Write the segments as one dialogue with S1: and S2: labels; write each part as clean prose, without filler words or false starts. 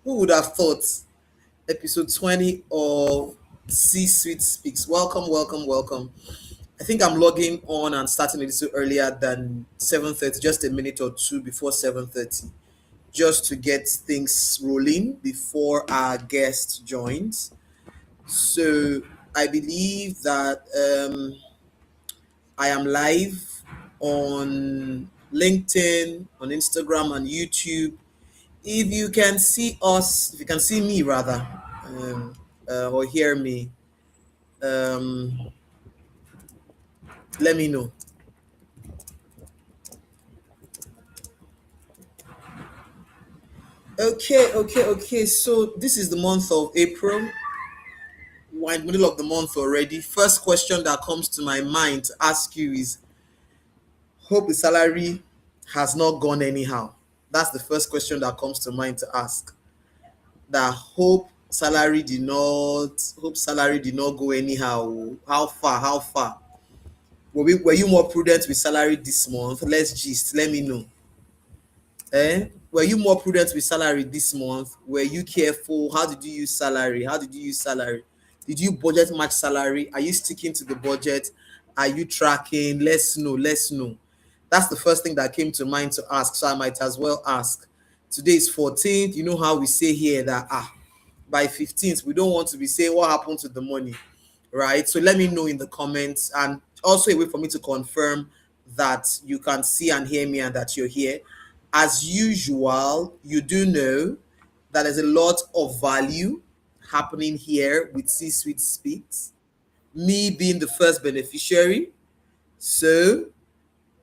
S1: Who would have thought? Episode 20 of C Suite Speaks. Welcome, welcome, welcome. I think I'm logging on and starting a little earlier than 7:30, just a minute or two before 7:30, just to get things rolling before our guest joins. So I believe that I am live on LinkedIn, on Instagram, and YouTube. If you can see us, if you can see me rather, um, or hear me, um, let me know. Okay. So this is the month of April. We're in the middle of the month already. First question that comes to my mind to ask you is: hope the salary has not gone anyhow. That's the first question that comes to mind to ask. That hope salary did not go anyhow. How far? How far? Were you more prudent with salary this month? Let's gist. Let me know. Were you more prudent with salary this month? Were you careful? How did you use salary? How did you use salary? Did you budget match salary? Are you sticking to the budget? Are you tracking? Let's know. Let's know. That's the first thing that came to mind to ask. So I might as well ask. Today is 14th. You know how we say here that by 15th we don't want to be saying what happened to the money, right? So let me know in the comments, and also a way for me to confirm that you can see and hear me and that you're here. As usual, you do know that there's a lot of value happening here with C Suite Speaks, me being the first beneficiary. So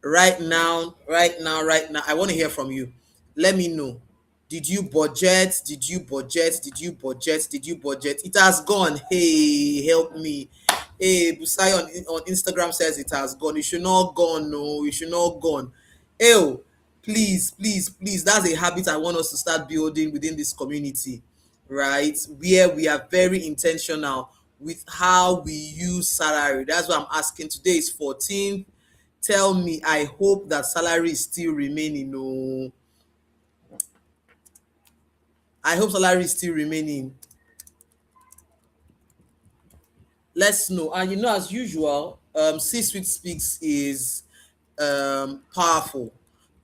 S1: right now, I want to hear from you. Let me know. Did you budget? Did you budget? Did you budget? Did you budget? It has gone. Hey, help me. Hey, Busai on Instagram says it has gone. It should not gone. No, it should not gone. Ew, please. That's a habit I want us to start building within this community, right? Where we are very intentional with how we use salary. That's what I'm asking. Today is 14th. Tell me, I hope that salary is still remaining. No, I hope salary is still remaining. Let's know. And as usual, C-Suite Speaks is powerful,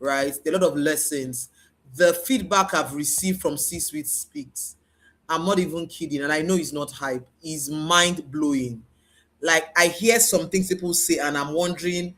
S1: right? A lot of lessons. The feedback I've received from C-Suite Speaks, I'm not even kidding, and I know it's not hype, is mind blowing. Like, I hear some things people say, and I'm wondering,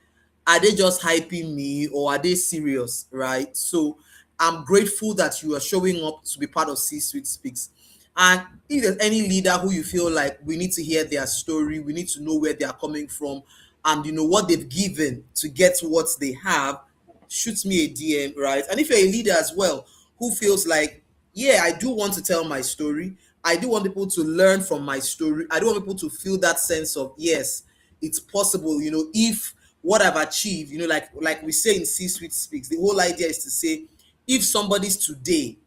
S1: are they just hyping me or are they serious, right? So I'm grateful that you are showing up to be part of C-Suite Speaks. And if there's any leader who you feel like we need to hear their story, we need to know where they are coming from, and what they've given to get what they have, shoot me a DM, right? And if you're a leader as well who feels like, yeah, I do want to tell my story, I do want people to learn from my story, I do want people to feel that sense of, yes, it's possible, if what I've achieved, like we say in C-Suite Speaks, the whole idea is to say, if somebody's today,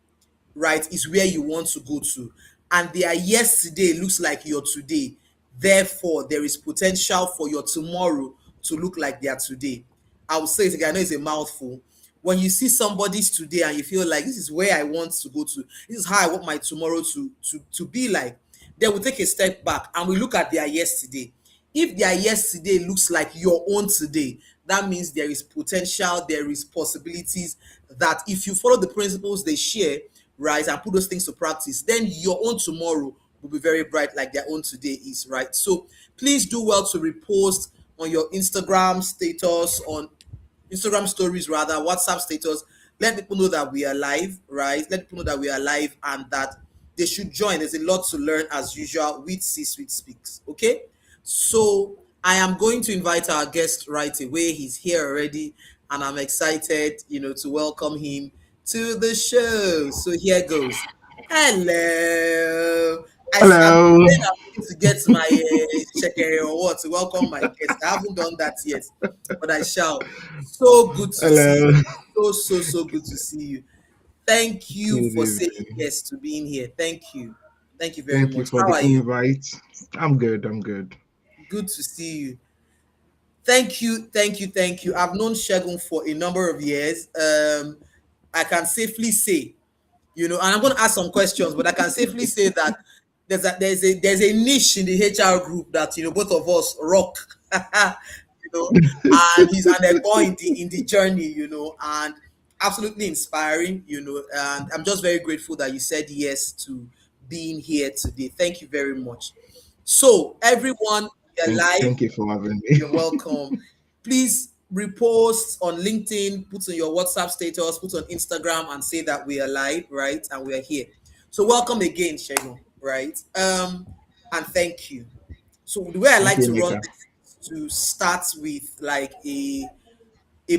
S1: right, is where you want to go to, and their yesterday looks like your today, therefore there is potential for your tomorrow to look like their today. I will say it again, I know it's a mouthful. When you see somebody's today and you feel like, this is where I want to go to, this is how I want my tomorrow to be like, then we take a step back and we look at their yesterday. If their yesterday looks like your own today, that means there is potential, there is possibilities, that if you follow the principles they share, right, and put those things to practice, then your own tomorrow will be very bright like their own today is, right? So please do well to repost on your Instagram status, on Instagram stories rather, WhatsApp status. Let people know that we are live, right? Let people know that we are live and that they should join. There's a lot to learn as usual with C-Suite Speaks. Okay, so I am going to invite our guest right away. He's here already, and I'm excited, to welcome him to the show. So here goes. Hello. I'm
S2: Hello.
S1: saying I'm going to get my shekere or what to welcome my guest. I haven't done that yet, but I shall. So good to see
S2: Hello.
S1: you. So good to see you. Thank you
S2: Good
S1: for saying
S2: evening.
S1: yes to being here. Thank you. Thank you very
S2: Thank you
S1: much.
S2: for
S1: How
S2: the
S1: are you?
S2: invite. I'm good. I'm good.
S1: Good to see you. Thank you. I've known Shegun for a number of years. I can safely say And I'm going to ask some questions, but I can safely say that there's a niche in the HR group that both of us rock, and he's an boy in the journey, and absolutely inspiring, and I'm just very grateful that you said yes to being here today. Thank you very much. So everyone, you're live.
S2: Thank you for having me.
S1: You're welcome. Please repost on LinkedIn, put on your WhatsApp status, put on Instagram, and say that we are live, right? And we are here. So welcome again, Shegun, right? And thank you. So the way I
S2: Thank
S1: like
S2: you,
S1: to run
S2: Nika.
S1: this is to start with like a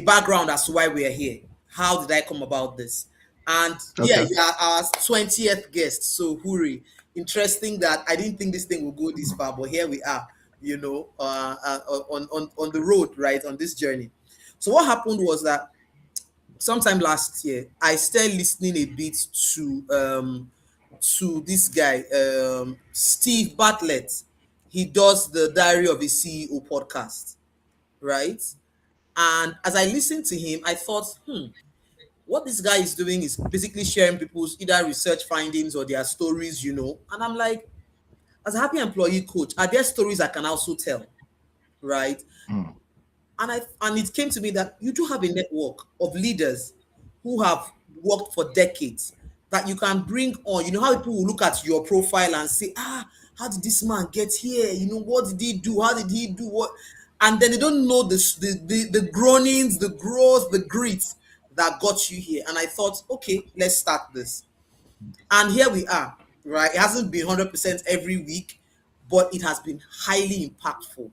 S1: background as to why we are here. How did I come about this? And yeah,
S2: Okay.
S1: you are our 20th guest. So hooray. Interesting that I didn't think this thing would go this far, but here we are, on the road, right? On this journey. So what happened was that sometime last year, I started listening a bit to this guy, Steve Bartlett. He does the Diary of a CEO podcast, right? And as I listened to him, I thought, what this guy is doing is basically sharing people's either research findings or their stories. And I'm like, as a happy employee coach, are there stories I can also tell, right?
S2: Mm.
S1: And it came to me that you do have a network of leaders who have worked for decades that you can bring on. You know how people will look at your profile and say, how did this man get here? What did he do? How did he do what? And then they don't know the groanings, the growth, the grit that got you here. And I thought, okay, let's start this. And here we are, right? It hasn't been 100% every week, but it has been highly impactful,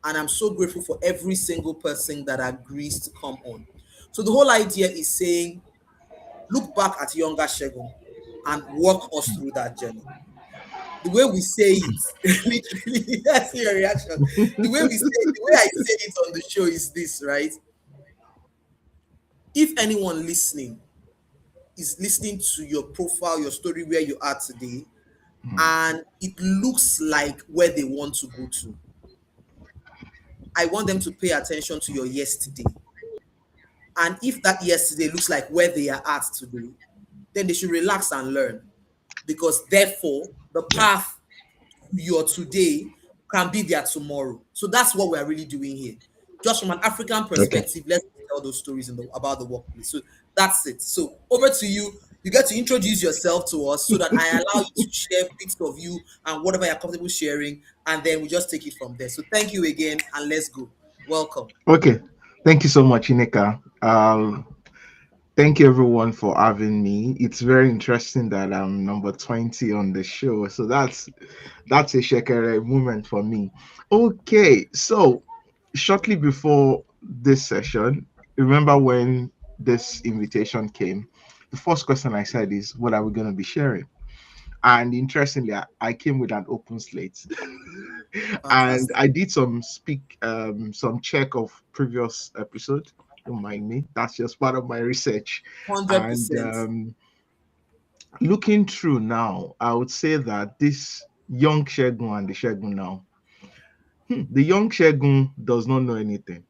S1: and I'm so grateful for every single person that agrees to come on. So the whole idea is saying, look back at younger Shegun and walk us through that journey. The way we say it, literally, that's your reaction. The way I say it on the show is this, right? If anyone listening is listening to your profile, your story, where you are today,
S2: Mm.
S1: and it looks like where they want to go to, I want them to pay attention to your yesterday. And if that yesterday looks like where they are at today, then they should relax and learn. Because therefore, the
S2: Yeah.
S1: path to your today can be their tomorrow. So that's what we're really doing here. Just from an African
S2: Okay.
S1: perspective, let's tell those stories about the workplace. So that's it. So over to you. You get to introduce yourself to us so that I allow you to share bits of you and whatever you're comfortable sharing, and then we just take it from there. So thank you again, and let's go. Welcome.
S2: Okay. Thank you so much, Nika. Thank you everyone for having me. It's very interesting that I'm number 20 on the show. So that's a shekere moment for me. Okay, so shortly before this session, remember when this invitation came, the first question I said is, what are we going to be sharing? And interestingly, I came with an open slate. And
S1: Fantastic.
S2: I did some check of previous episode. Don't mind me. That's just part of my research. And
S1: 100%.
S2: looking through now, I would say that this young Shegun and the Shegun now, the young Shegun does not know anything.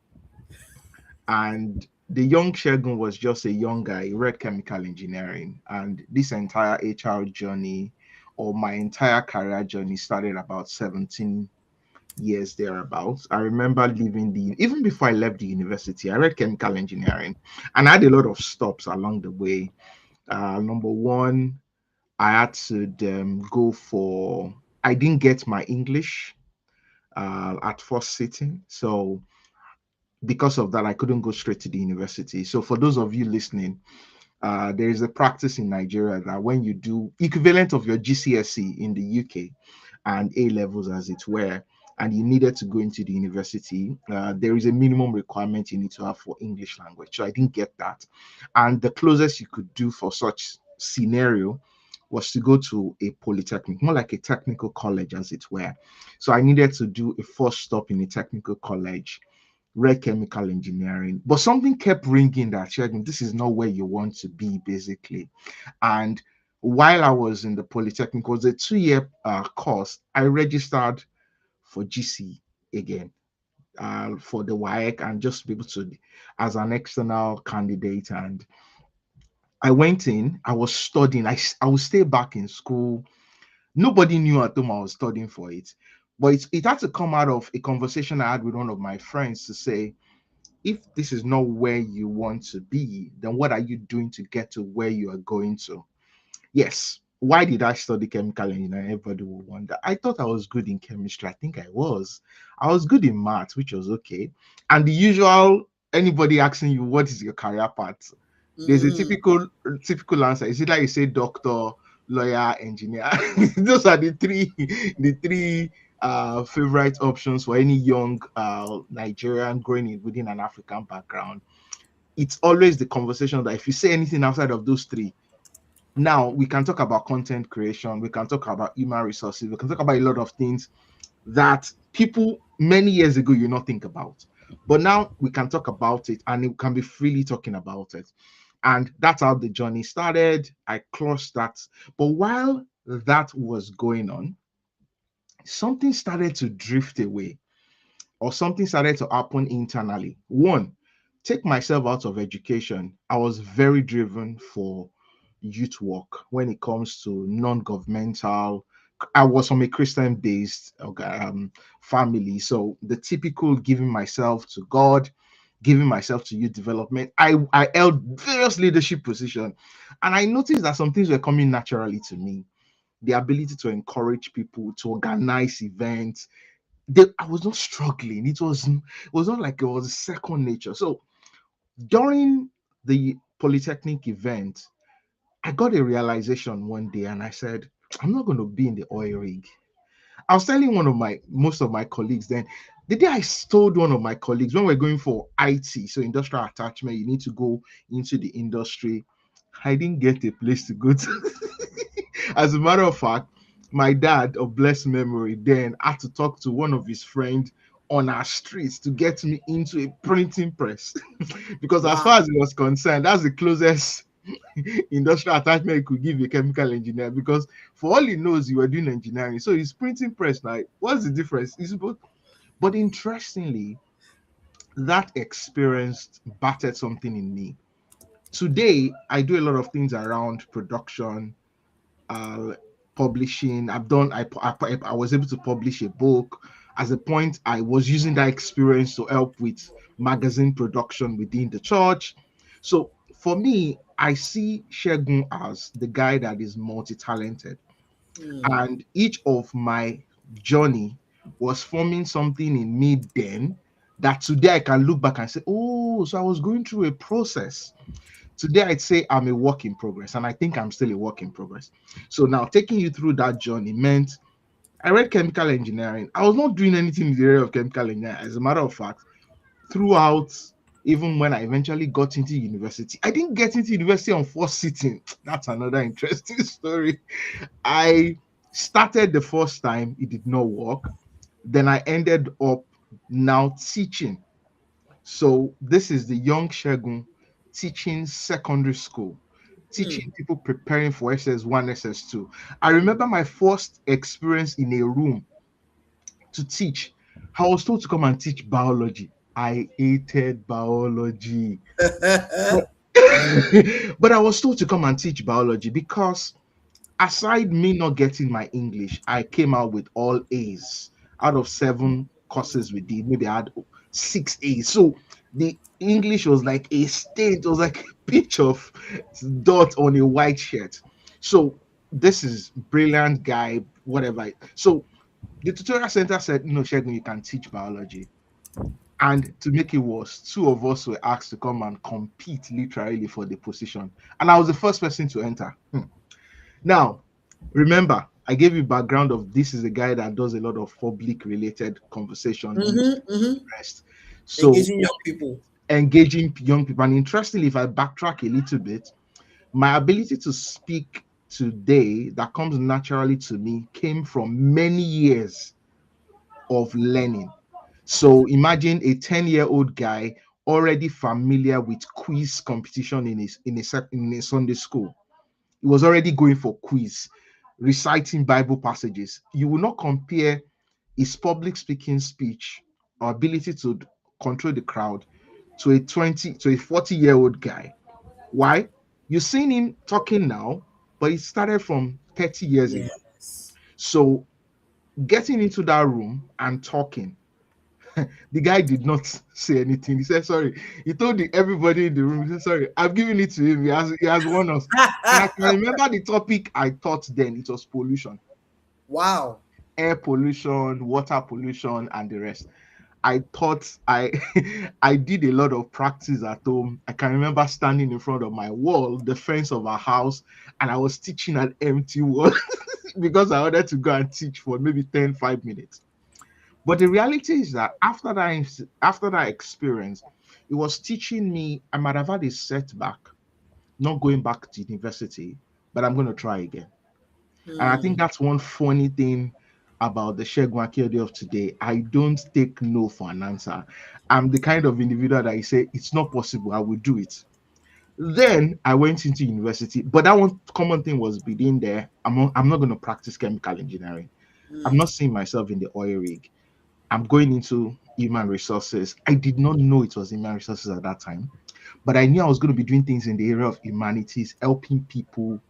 S2: And the young Shegun was just a young guy, he read chemical engineering. And this entire HR journey, or my entire career journey, started about 17 years thereabouts. I remember even before I left the university, I read chemical engineering and I had a lot of stops along the way. Number one, I had to go for, I didn't get my English at first sitting. So because of that, I couldn't go straight to the university. So for those of you listening, there is a practice in Nigeria that when you do equivalent of your GCSE in the UK and A levels as it were, and you needed to go into the university, there is a minimum requirement you need to have for English language. So I didn't get that. And the closest you could do for such scenario was to go to a polytechnic, more like a technical college as it were. So I needed to do a first stop in a technical college, read chemical engineering, but something kept ringing that, Shegun, this is not where you want to be, basically. And while I was in the Polytechnic, it was a 2 year course. I registered for GC again, for the WAEC, and just be able to, as an external candidate. And I went in, I was studying. I would stay back in school. Nobody knew at home I was studying for it. But it had to come out of a conversation I had with one of my friends to say, if this is not where you want to be, then what are you doing to get to where you are going to? Yes. Why did I study chemical engineering? Everybody will wonder. I thought I was good in chemistry. I think I was. I was good in math, which was okay. And the usual, anybody asking you what is your career path, there's a
S1: Mm-hmm.
S2: typical answer. Is it like you say doctor, lawyer, engineer? Those are the three favorite options for any young Nigerian growing within an African background. It's always the conversation that if you say anything outside of those three, now we can talk about content creation, we can talk about human resources, we can talk about a lot of things that people many years ago you not think about. But now we can talk about it and it can be freely talking about it. And that's how the journey started. I closed that. But while that was going on, something started to drift away or something started to happen internally. One, take myself out of education. I was very driven for youth work when it comes to non-governmental. I was from a Christian-based family, so the typical giving myself to God, giving myself to youth development. I held various leadership positions, and I noticed that some things were coming naturally to me. The ability to encourage people, to organize events, I was not struggling. It was not like it was second nature. So during the polytechnic event, I got a realization one day, and I said, I'm not going to be in the oil rig. I was telling most of my colleagues then. The day I told one of my colleagues when we're going for IT, so industrial attachment, you need to go into the industry. I didn't get a place to go to. As a matter of fact, my dad, of blessed memory, then had to talk to one of his friends on our streets to get me into a printing press. Because as
S1: Wow.
S2: far as he was concerned, that's the closest industrial attachment he could give a chemical engineer. Because for all he knows, you were doing engineering. So his printing press, now, what's the difference? It's both. But interestingly, that experience battered something in me. Today, I do a lot of things around production, uh, publishing. I was able to publish a book. As a point, I was using that experience to help with magazine production within the church. So for me, I see Shegun as the guy that is multi-talented,
S1: Mm.
S2: and each of my journey was forming something in me then that today I can look back and say, oh, so I was going through a process. Today I'd say I'm a work in progress, and I think I'm still a work in progress. So now taking you through that journey meant I read chemical engineering. I was not doing anything in the area of chemical engineering. As a matter of fact, throughout, even when I eventually got into university, I didn't get into university on first sitting. That's another interesting story. I started the first time, it did not work. Then I ended up now teaching. So this is the young Shegun teaching secondary school,
S1: Mm.
S2: teaching people preparing for SS1, SS2. I remember my first experience in a room to teach. I was told to come and teach biology. I hated biology. But, but I was told to come and teach biology because aside me not getting my English, I came out with all A's out of 7 courses we did. Maybe I had 6 A's. So the English was like a stain. It was like a pitch of dot on a white shirt. So this is brilliant guy, whatever. So the tutorial center said, no, Shegun, you can teach biology. And to make it worse, two of us were asked to come and compete literally for the position. And I was the first person to enter. Now, remember, I gave you background of this is a guy that does a lot of public related conversation, youth
S1: Mm-hmm. Mm-hmm.
S2: rest. So
S1: Engaging young people.
S2: engaging young people. And interestingly, if I backtrack a little bit, my ability to speak today that comes naturally to me came from many years of learning. So imagine a 10-year-old guy already familiar with quiz competition in a Sunday school. He was already going for quiz, reciting Bible passages. You will not compare his public speaking speech or ability to control the crowd to a 40-year-old guy. Why? You've seen him talking now, but it started from 30 years ago.
S1: Yes.
S2: So getting into that room and talking, the guy did not say anything. He said, sorry. He told everybody in the room, he said, sorry, I've given it to him. He has won us. And I can remember the topic I thought then it was pollution,
S1: Wow.
S2: air pollution, water pollution, and the rest. I thought I I did a lot of practice at home. I can remember standing in front of my wall, the fence of our house, and I was teaching an empty wall because I wanted to go and teach for maybe 5 minutes. But the reality is that after that experience, it was teaching me I might have had a setback, not going back to university, but I'm going to try again. And I think
S1: Hmm.
S2: that's one funny thing about the Shegun Akiode of today. I don't take no for an answer. I'm the kind of individual that I say it's not possible, I will do it. Then I went into university, but that one common thing was within there. I'm not going to practice chemical engineering. I'm
S1: Hmm.
S2: not seeing myself in the oil rig. I'm going into human resources. I did not know it was human resources at that time, but I knew I was going to be doing things in the area of humanities, helping people,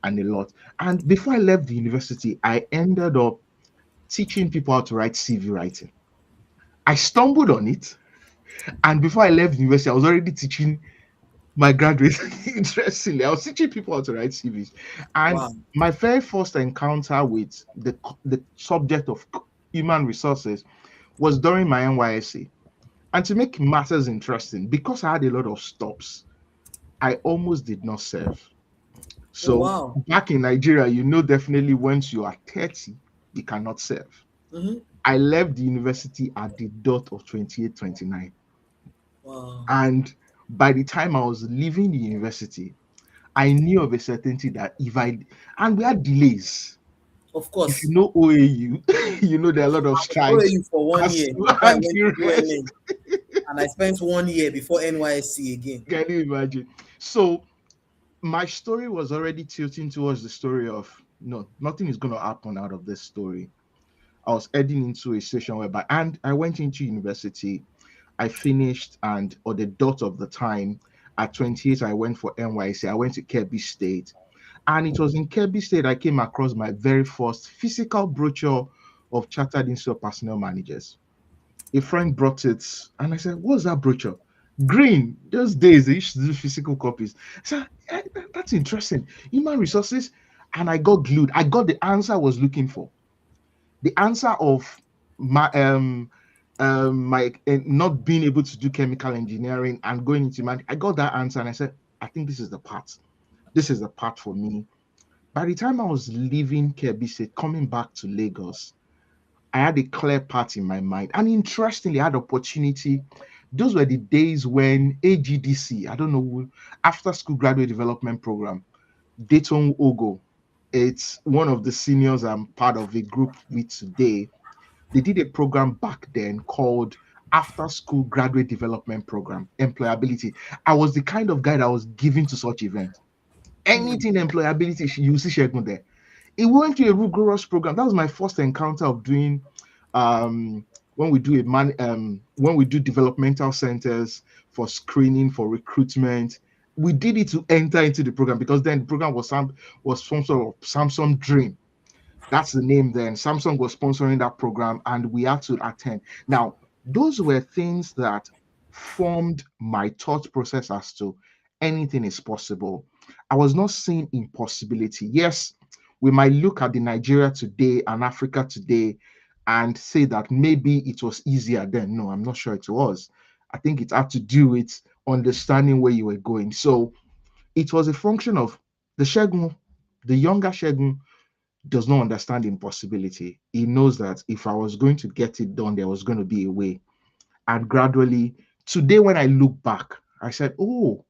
S2: and a lot. And before I left the university, I ended up teaching people how to write CV writing. I stumbled on it, and before I left the university, I was already teaching my graduates. Interestingly, I was teaching people how to write CVs. And
S1: Wow.
S2: my very first encounter with the subject of human resources was during my NYSC. And to make matters interesting, because I had a lot of stops, I almost did not serve.
S1: Oh,
S2: So
S1: wow.
S2: back in Nigeria, definitely once you are 30, you cannot serve.
S1: Hmm.
S2: I left the university at the dot of 28, 29.
S1: Wow.
S2: And by the time I was leaving the university, I knew of a certainty that and we had delays.
S1: Of
S2: If you
S1: course.
S2: know OAU, you know there are a lot of strikes,
S1: OAU for 1 year
S2: ASU,
S1: before I
S2: and
S1: went to
S2: the rest.
S1: UNN, and I spent 1 year before NYSC again.
S2: Can you imagine? So my story was already tilting towards the story of no, nothing is going to happen out of this story. I was heading into a situation whereby, and I went into university. I finished, and or the dot of the time at 28, I went for NYC. I went to Kebbi State, and it was in Kebbi State I came across my very first physical brochure of Chartered Institute of Personnel Managers. A friend brought it, and I said, "What's that brochure?" Green. Those days they used to do physical copies. I said, That's interesting. Human resources." And I got glued. I got the answer I was looking for. The answer of my not being able to do chemical engineering and going into man. I got that answer, and I said, I think this is the part. This is the part for me. By the time I was leaving Kebbi State, coming back to Lagos, I had a clear path in my mind. And interestingly, I had opportunity. Those were the days when AGDC, I don't know, after school graduate development program, Dayton Ogo, it's one of the seniors I'm part of a group with today. They did a program back then called After School Graduate Development Program, Employability. I was the kind of guy that was given to such events.
S1: Hmm.
S2: Anything employability, you see Shegun there. It went to a rigorous program. That was my first encounter of doing when we do when we do developmental centers for screening for recruitment. We did it to enter into the program because then the program was some sort of Samsung Dream. That's the name then. Samsung was sponsoring that program and we had to attend. Now, those were things that formed my thought process as to anything is possible. I was not seeing impossibility. Yes, we might look at the Nigeria today and Africa today and say that maybe it was easier then. No, I'm not sure it was. I think it had to do with understanding where you were going. So it was a function of the Shegun, the younger Shegun does not understand impossibility. He knows that if I was going to get it done, there was going to be a way. And gradually, today, when I look back, I said, oh,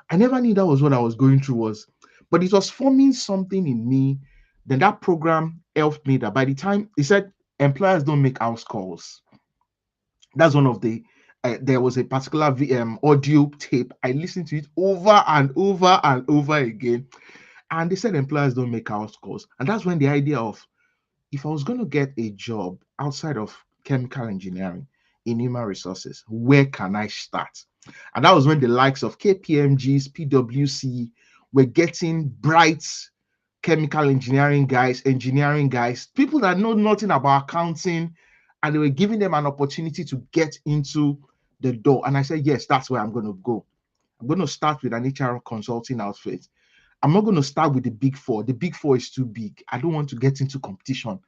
S2: I never knew that was what I was going through was, but it was forming something in me. Then that program helped me that by the time he said employers don't make house calls. That's one of the there was a particular audio tape. I listened to it over and over and over again. And they said employers don't make house calls. And that's when the idea of if I was going to get a job outside of chemical engineering in human resources, where can I start? And that was when the likes of KPMGs, PwC were getting bright chemical engineering guys, people that know nothing about accounting, and they were giving them an opportunity to get into the door. And I said, yes, that's where I'm going to go. I'm going to start with an HR consulting outfit. I'm not going to start with the big four. The big four is too big. I don't want to get into competition.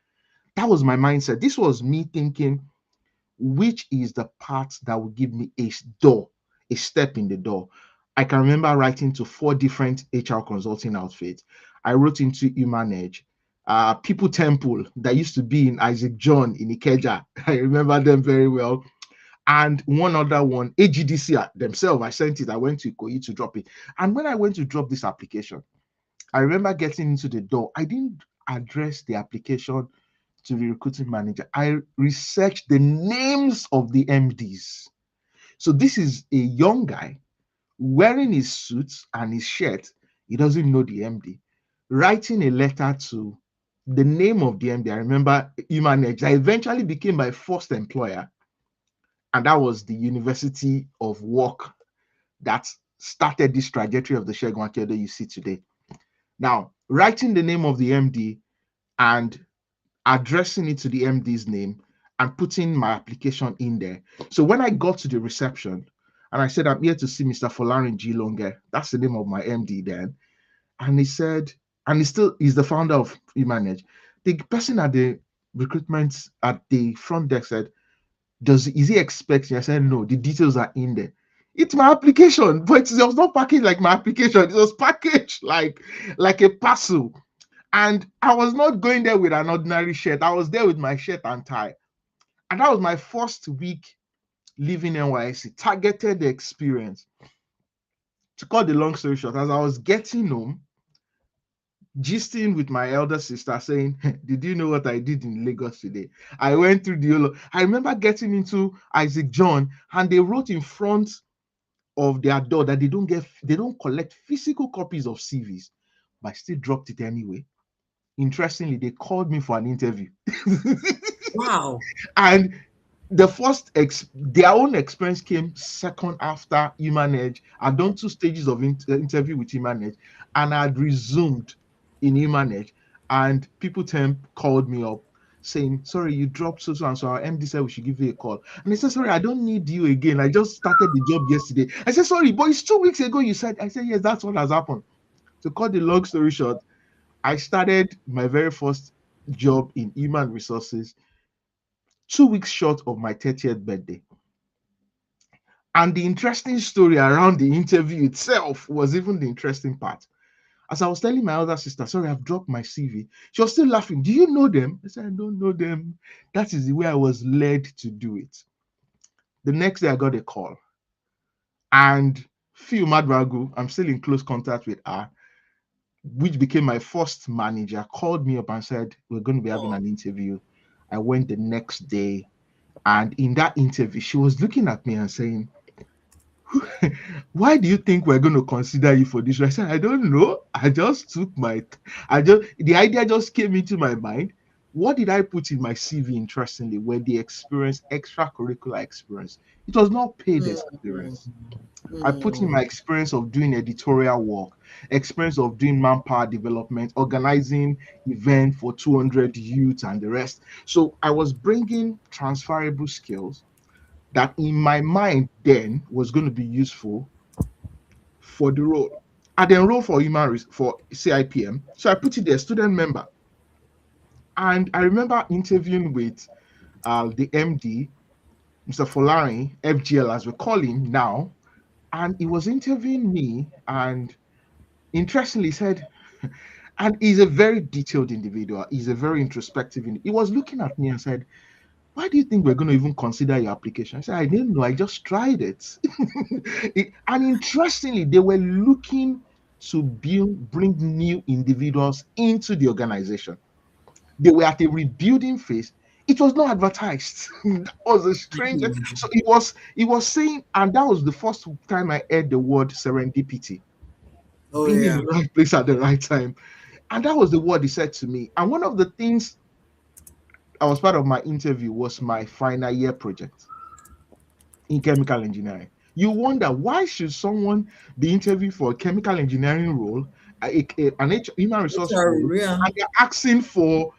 S2: That was my mindset. This was me thinking, which is the part that will give me a door, a step in the door. I can remember writing to 4 different HR consulting outfits. I wrote into Human Edge, People Temple that used to be in Isaac John in Ikeja. I remember them very well. And one other one, AGDC themselves. I sent it. I went to Ikoyi to drop it. And when I went to drop this application, I remember getting into the door. I didn't address the application to the recruiting manager. I researched the names of the MDs. So this is a young guy wearing his suit and his shirt. He doesn't know the MD. Writing a letter to the name of the MD. I remember Human Edge. I eventually became my first employer. And that was the University of Work that started this trajectory of the Segun Akeodo you see today. Now, writing the name of the MD and addressing it to the MD's name and putting my application in there. So when I got to the reception and I said, I'm here to see Mr. Folarin G. Longe, that's the name of my MD then. And he said, and he's the founder of Human Edge. The person at the recruitment at the front desk said, is he expecting? I said, no, the details are in there. It's my application, but it was not packaged like my application. It was packaged like a parcel. And I was not going there with an ordinary shirt. I was there with my shirt and tie. And that was my first week leaving NYSC, targeted the experience. To cut the long story short, as I was getting home, gisting with my elder sister saying, did you know what I did in Lagos today? I went through the Yolo. I remember getting into Isaac John and they wrote in front of their door that they don't collect physical copies of CVs, but I still dropped it anyway. Interestingly, they called me for an interview.
S1: Wow.
S2: And their own experience came second after Human Edge. I'd done 2 stages of interview with Human Edge, and I'd resumed in Human Edge. And People Temp called me up saying, sorry, you dropped so and so. Our MD said we should give you a call. And they said, sorry, I don't need you again. I just started the job yesterday. I said, sorry, but it's 2 weeks ago you said. I said, yes, that's what has happened. To cut the long story short, I started my very first job in human resources 2 weeks short of my 30th birthday. And the interesting story around the interview itself was even the interesting part. As I was telling my other sister, sorry, I've dropped my CV. She was still laughing. Do you know them? I said, I don't know them. That is the way I was led to do it. The next day I got a call. And Phil Madragu, I'm still in close contact with her, which became my first manager, called me up and said, we're going to be having an interview. I went the next day, and in that interview, she was looking at me and saying, why do you think we're going to consider you for this? I said, I don't know. The idea just came into my mind. What did I put in my CV, interestingly, were the experience, extracurricular experience. It was not paid experience. I put in my experience of doing editorial work, experience of doing manpower development, organizing events for 200 youth and the rest. So I was bringing transferable skills that in my mind then was going to be useful for the role. I then enrolled for CIPM. So I put it there, student member. And I remember interviewing with the MD, Mr. Folari, FGL as we call him now, and he was interviewing me, and interestingly said, and he's a very detailed individual. He's a very introspective. He was looking at me and said, why do you think we're going to even consider your application? I said, I didn't know. I just tried it. And interestingly, they were looking to bring new individuals into the organization. They were at a rebuilding phase. It was not advertised. That was a strange. So he was saying, and that was the first time I heard the word serendipity. Being in the right place at the right time. And that was the word he said to me. And one of the things I was part of my interview was my final year project in chemical engineering. You wonder, why should someone be interviewed for a chemical engineering role human resource
S1: HR,
S2: role,
S1: yeah,
S2: and they're asking for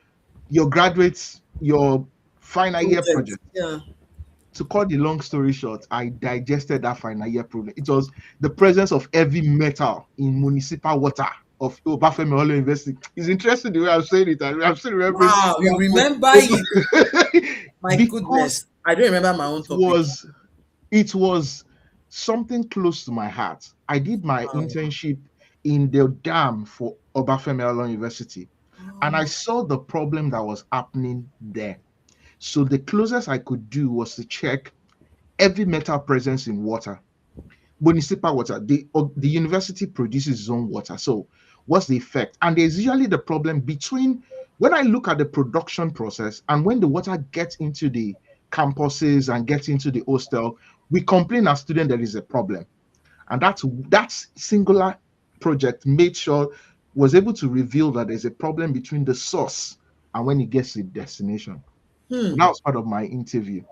S2: your graduates, your final year
S1: project,
S2: project.
S1: yeah.
S2: To cut the long story short, I digested that final year problem. It was the presence of heavy metal in municipal water of Obafemi Awolowo University. It's interesting the way I'm saying it. I'm still remembering
S1: Wow, you remember it? My
S2: because
S1: goodness, I don't remember my own
S2: it
S1: topic.
S2: was it was something close to my heart. I did my
S1: Wow.
S2: internship in the dam for Obafemi Awolowo University, and I
S1: Oh,
S2: saw the problem that was happening there. So the closest I could do was to check heavy metal presence in water, municipal water. The university produces its own water. So what's the effect? And there's usually the problem between when I look at the production process and when the water gets into the campuses and gets into the hostel, we complain as students there is a problem. And that's singular project made sure was able to reveal that there's a problem between the source and when it gets to the destination. So
S1: hmm.
S2: that was part of my interview.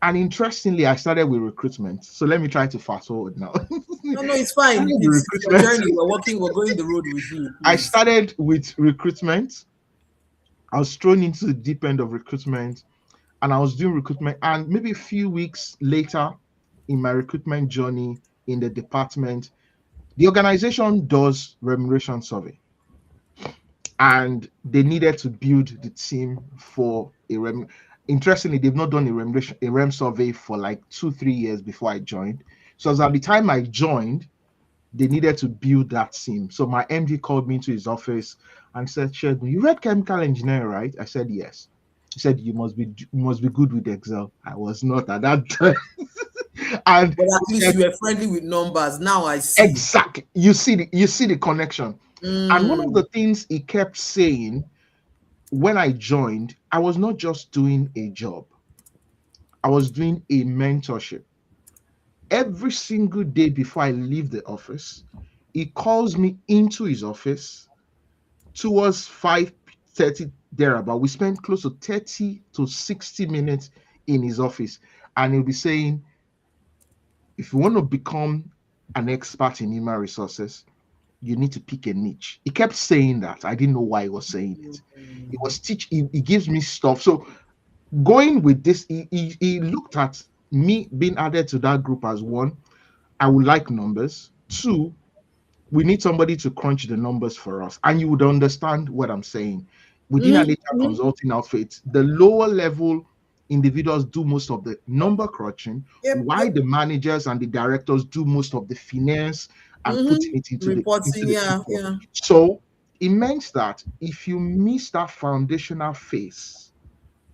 S2: And interestingly, I started with recruitment. So let me try to fast forward now.
S1: No, no, it's
S2: I started
S1: fine.
S2: with
S1: It's your
S2: recruitment.
S1: journey. We're walking. We're going the road with you.
S2: I
S1: Please.
S2: started with recruitment. I was thrown into the deep end of recruitment and I was doing recruitment. And maybe a few weeks later in my recruitment journey in the department, the organization does remuneration survey and they needed to build the team for a interestingly, they've not done a REM survey for like 2-3 years before I joined. So as at the time I joined, they needed to build that team. So my MD called me into his office and said, Shegun, you read chemical engineering, right? I said yes. He said you must be good with Excel. I was not at that time. And
S1: But at
S2: he
S1: least
S2: said,
S1: you were friendly with numbers. Now I see.
S2: exactly. You see the connection. And one of
S1: Mm,
S2: the things he kept saying when I joined, I was not just doing a job, I was doing a mentorship. Every single day before I leave the office, he calls me into his office towards 5:30 thereabout. We spent close to 30 to 60 minutes in his office, and he'll be saying, if you want to become an expert in human resources, you need to pick a niche. He kept saying that. I didn't know why he was saying it. He was teach. He gives me stuff. So going with this, he looked at me being added to that group as one. I would like numbers. Two, we need somebody to crunch the numbers for us. And you would understand what I'm saying. Within an
S1: mhm,
S2: HR
S1: mhm.
S2: consulting outfit, the lower level individuals do most of the number crunching,
S1: Yep,
S2: while
S1: yep.
S2: the managers and the directors do most of the finance and putting
S1: Mm-hmm.
S2: it into the
S1: Reporting, yeah,
S2: people.
S1: yeah.
S2: So it means that if you miss that foundational phase,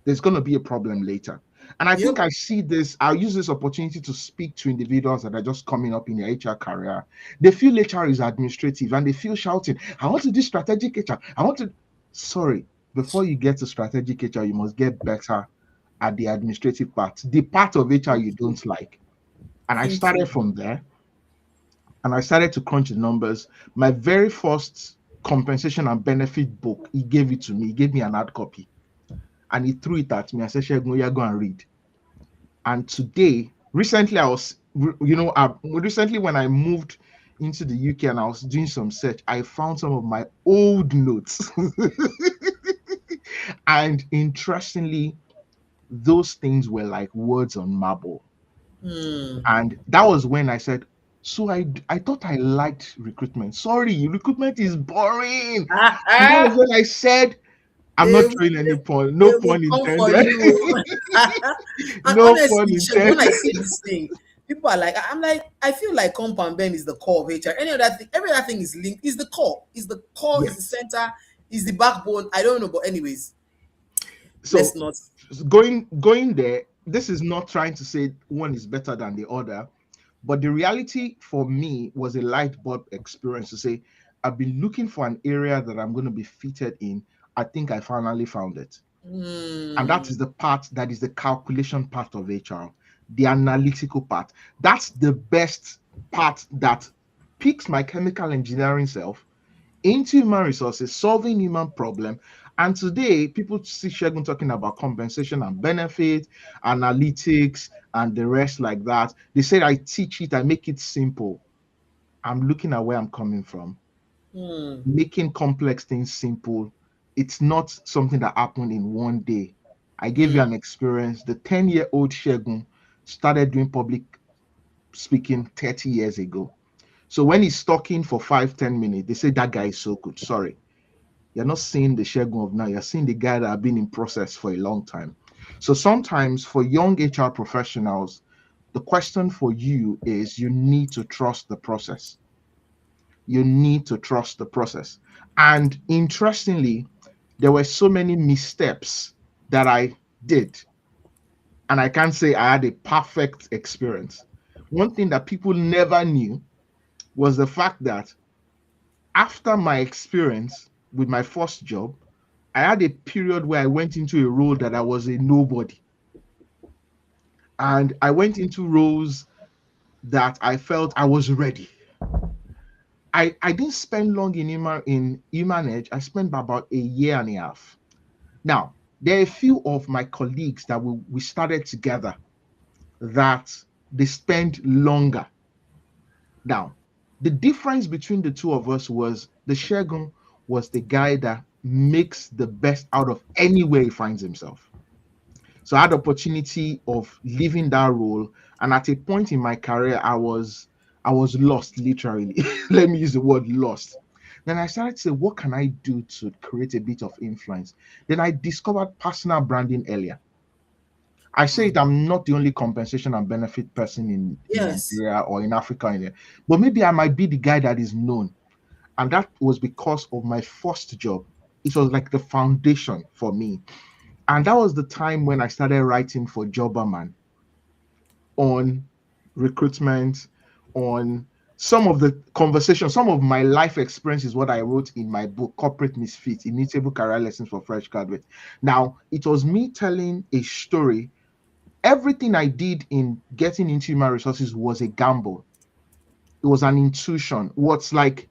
S2: there's going to be a problem later. And I think
S1: Yep.
S2: I see this, I'll use this opportunity to speak to individuals that are just coming up in their HR career. They feel HR is administrative and they feel shouting, I want to do strategic HR. I want to. Sorry, before you get to strategic HR, you must get better at the administrative part, the part of HR
S1: Thank
S2: you
S1: you.
S2: don't like. And I
S1: Thank
S2: started
S1: you.
S2: from there and I started to crunch the numbers. My very first compensation and benefit book, he gave it to me. He gave me an hard copy and he threw it at me. I said, Shegun, yeah, go and read. And today, recently, recently when I moved into the UK and I was doing some search, I found some of my old notes. And interestingly, those things were like words on marble.
S1: Hmm.
S2: And that was when I said, so I thought I liked recruitment. Sorry, recruitment is boring.
S1: Ah,
S2: And that was
S1: ah,
S2: when I said, I'm
S1: they,
S2: not
S1: will-
S2: throwing any pun,
S1: they
S2: no
S1: will
S2: pun
S1: come for
S2: intended.
S1: you. And
S2: No pun
S1: honestly, Sheg, when I
S2: intended.
S1: say this thing, people are like, I'm like, I feel like compound Ben is the core of HR. Any other thing, every other thing is linked, is the core, is the
S2: Yes.
S1: center, is the backbone. I don't know, but anyways, let's
S2: So
S1: not.
S2: going there, this is not trying to say one is better than the other, but the reality for me was a light bulb experience to say I've been looking for an area that I'm going to be fitted in. I think I finally found it. And that
S1: Hmm.
S2: is the part that is the calculation part of HR, the analytical part. That's the best part that picks my chemical engineering self into human resources, solving human problem. And today, people see Shegun talking about compensation and benefit, analytics, and the rest like that. They said I teach it, I make it simple. I'm looking at where I'm coming from.
S1: Mm.
S2: making complex things simple. It's not something that happened in one day. I gave you
S1: Mm.
S2: an experience. The 10-year-old Shegun started doing public speaking 30 years ago. So when he's talking for 5, 10 minutes, they say that guy is so good. Sorry. You're not seeing the Shegun of now, you're seeing the guy that have been in process for a long time. So sometimes for young HR professionals, the question for you is you need to trust the process. You need to trust the process. And interestingly, there were so many missteps that I did. And I can't say I had a perfect experience. One thing that people never knew was the fact that after my experience with my first job, I had a period where I went into a role that I was a nobody. And I went into roles that I felt I was ready. I didn't spend long in Human Edge. I spent about a year and a half. Now, there are a few of my colleagues that we started together that they spent longer. Now, the difference between the two of us was the Shegun was the guy that makes the best out of anywhere he finds himself. So I had the opportunity of leaving that role, and at a point in my career, I was lost literally. Let me use the word lost. Then I started to say, what can I do to create a bit of influence? Then I discovered personal branding earlier. I say it, I'm not the only compensation and benefit person in
S1: Yes.
S2: Nigeria or in Africa, but maybe I might be the guy that is known. And that was because of my first job. It was like the foundation for me. And that was the time when I started writing for Jobberman on recruitment, on some of the conversations, some of my life experiences, what I wrote in my book, Corporate Misfits, Immutable Career Lessons for Fresh Graduates. Now, it was me telling a story. Everything I did in getting into human resources was a gamble. It was an intuition. What's like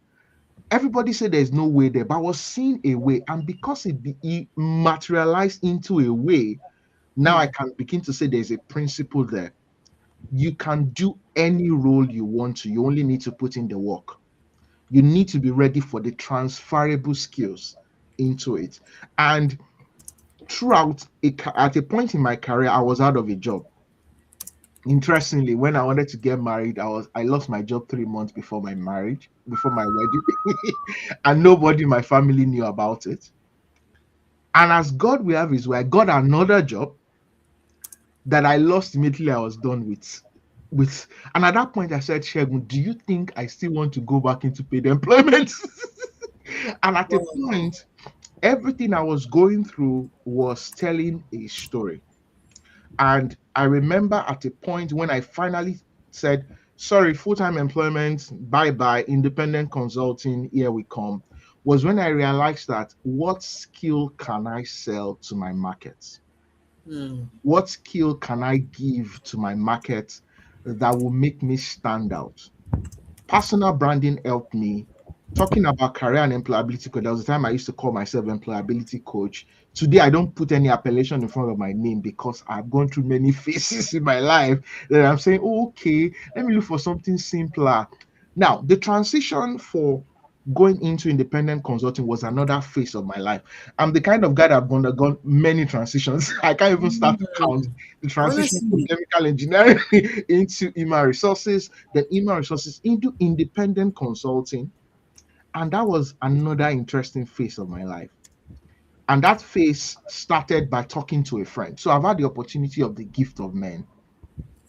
S2: everybody said there's no way there, but I was seeing a way. And because it materialized into a way, now I
S1: Mm.
S2: can begin to say there's a principle there. You can do any role you want to. You only need to put in the work. You need to be ready for the transferable skills into it. And at a point in my career, I was out of a job. Interestingly, when I wanted to get married, I lost my job 3 months before my marriage, before my wedding, and nobody in my family knew about it. And as God will have his way, I got another job that I lost immediately. I was done with and at that point I said, Shegun, do you think I still want to go back into paid employment? And at a
S1: Wow.
S2: point, everything I was going through was telling a story. And I remember at a point when I finally said, sorry, full-time employment, bye-bye, independent consulting, here we come, was when I realized that what skill can I sell to my markets?
S1: Mm.
S2: What skill can I give to my market that will make me stand out? Personal branding helped me. Talking about career and employability coach, there was a time I used to call myself employability coach. Today, I don't put any appellation in front of my name because I've gone through many phases in my life that I'm saying, oh, okay, let me look for something simpler. Now, the transition for going into independent consulting was another phase of my life. I'm the kind of guy that I've undergone many transitions. I can't even start to count
S1: Mm.
S2: the transition from
S1: Honestly.
S2: chemical engineering into human resources, then human resources into independent consulting. And that was another interesting phase of my life. And that phase started by talking to a friend. So I've had the opportunity of the gift of men.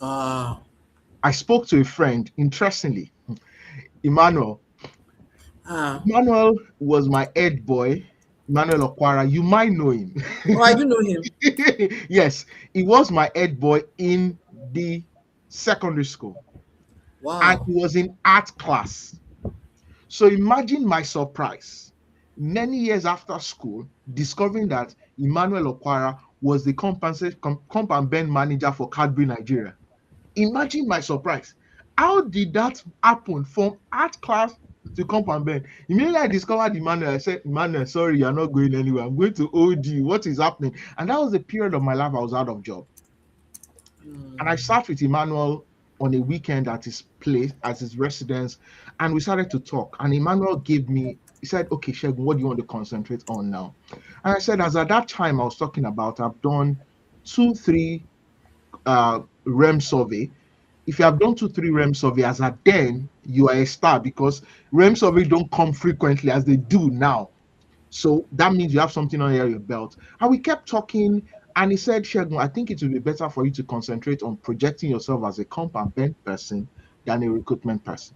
S1: Ah.
S2: I spoke to a friend, interestingly, Emmanuel.
S1: Ah.
S2: Emmanuel was my head boy, Emmanuel Okwara. You might know him.
S1: Oh, I do know him.
S2: Yes, he was my head boy in the secondary school, and
S1: Wow.
S2: he was in art class. So imagine my surprise many years after school discovering that Emmanuel Okwara was the comp and bend manager for Cadbury Nigeria. Imagine my surprise. How did that happen from art class to comp and bend? Immediately I discovered Emmanuel. I said, Emmanuel, sorry, you're not going anywhere. I'm going to OD. What is happening? And that was the period of my life I was out of job. And I
S1: Mm.
S2: sat with Emmanuel on a weekend at his place, at his residence, and we started to talk. And Emmanuel gave me, he said, "Okay, Shegun, what do you want to concentrate on now?" And I said, as at that time I was talking about, I've done 2, 3 REM survey. If you have done 2, 3 REM survey as at then, you are a star, because REM survey don't come frequently as they do now. So that means you have something under your belt. And we kept talking, and he said, "Shegun, I think it will be better for you to concentrate on projecting yourself as a comp and bend person than a recruitment person."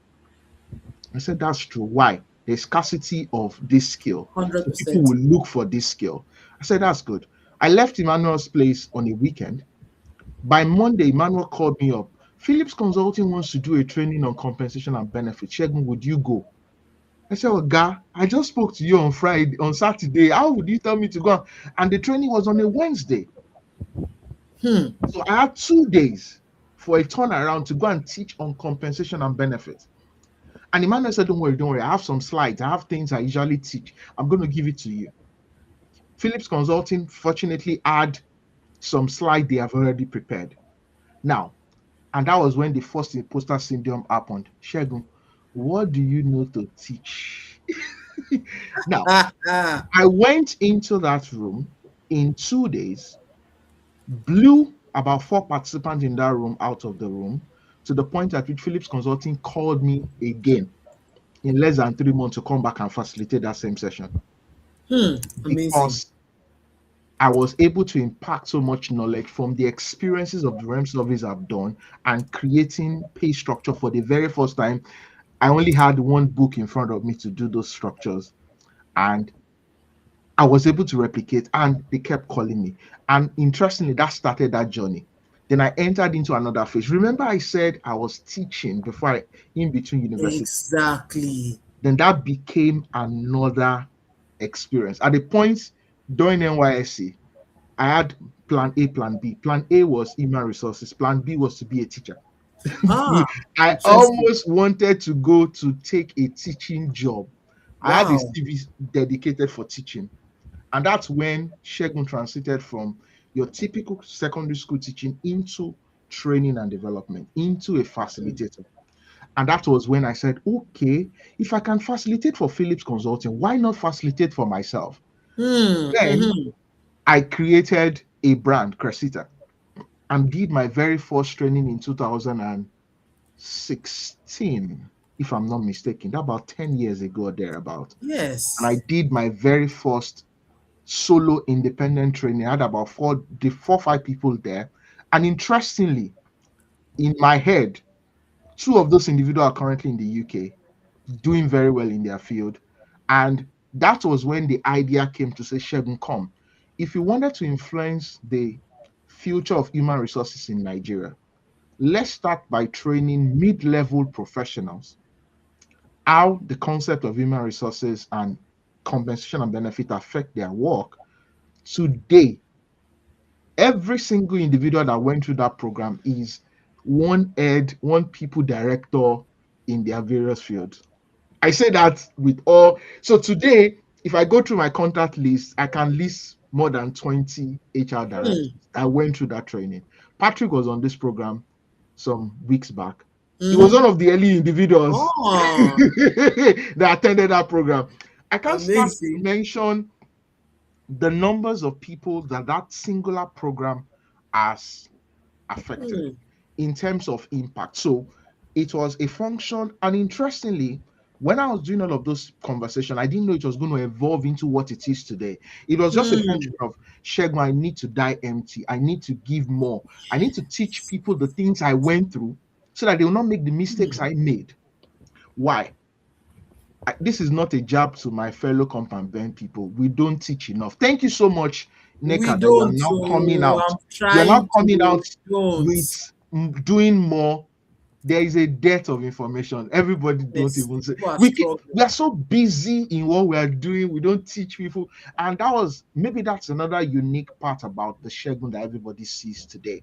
S2: I said, "That's true. Why? There's scarcity of this skill. So people
S1: 100%.
S2: will look for this skill." I said, "That's good." I left Emmanuel's place on a weekend. By Monday, Emmanuel called me up. "Philips Consulting wants to do a training on compensation and benefits. Shegun, would you go?" I said, "Oga, I just spoke to you on Friday, on Saturday. How would you tell me to go?" And the training was on a Wednesday.
S1: Hmm.
S2: So I had 2 days for a turnaround to go and teach on compensation and benefits. And Emmanuel said, "Don't worry, don't worry. I have some slides. I have things I usually teach. I'm going to give it to you." Philips Consulting fortunately had some slides they have already prepared. Now, and that was when the first imposter syndrome happened. "Shegun, what do you know to teach?" Now,
S1: Ah, ah.
S2: I went into that room in 2 days, blew about 4 participants in that room out of the room, to the point at which Philips Consulting called me again in less than 3 months to come back and facilitate that same session,
S1: Hmm. Amazing.
S2: because I was able to impact so much knowledge from the experiences of the REM surveys I've done and creating pay structure for the very first time. I only had one book in front of me to do those structures, and I was able to replicate, and they kept calling me. And interestingly, that started that journey. Then I entered into another phase. Remember, I said I was teaching before in between university.
S1: Exactly.
S2: Then that became another experience. At the point during NYSC, I had plan A, plan B. Plan A was human resources, plan B was to be a teacher.
S1: Ah,
S2: I
S1: interesting.
S2: almost wanted to go to take a teaching job. I had a
S1: Wow.
S2: CV dedicated for teaching. And that's when Shegun transited from your typical secondary school teaching into training and development, into a
S1: Hmm.
S2: facilitator. And that was when I said, "Okay, if I can facilitate for Philips Consulting, why not facilitate for myself?"
S1: Hmm.
S2: Then
S1: Hmm.
S2: I created a brand, Crescita, and did my very first training in 2016, if I'm not mistaken, that about 10 years ago or thereabout. And I
S1: Yes.
S2: did my very first solo independent training. I had about 4, 5 people there. And interestingly, in my head, 2 of those individuals are currently in the UK doing very well in their field. And that was when the idea came to say, "Shegun, come. If you wanted to influence the future of human resources in Nigeria, let's start by training mid-level professionals how the concept of human resources and compensation and benefit affect their work." Today, every single individual that went through that program is one head, one people director in their various fields. I say that with all. So today, if I go through my contact list, I can list more than 20 HR directors
S1: Hmm.
S2: that went through that training. Patrick was on this program some weeks back. He was
S1: Mm-hmm.
S2: one of the early individuals
S1: Oh,
S2: that attended that program. I can't start to
S1: amazing.
S2: mention the numbers of people that that singular program has affected
S1: Hmm.
S2: in terms of impact. So it was a function. And interestingly, when I was doing all of those conversations, I didn't know it was going to evolve into what it is today. It was just a function
S1: Hmm.
S2: of, "Shegun, I need to die empty. I need to give more. I need to teach people the things I went through so that they will not make the mistakes I made." Why? This is not a jab to my fellow compound band people. We don't teach enough. Thank you so much,
S1: We
S2: Neka, that you are
S1: don't.
S2: now coming
S1: Oh,
S2: out.
S1: I'm
S2: You are now
S1: trying
S2: coming
S1: to.
S2: out
S1: Don't.
S2: with doing more. There is a dearth of information. Everybody don't
S1: Honestly,
S2: even say.
S1: people are
S2: We
S1: struggling.
S2: are so busy in what we are doing. We don't teach people, and that was maybe that's another unique part about the Shegun that everybody sees today.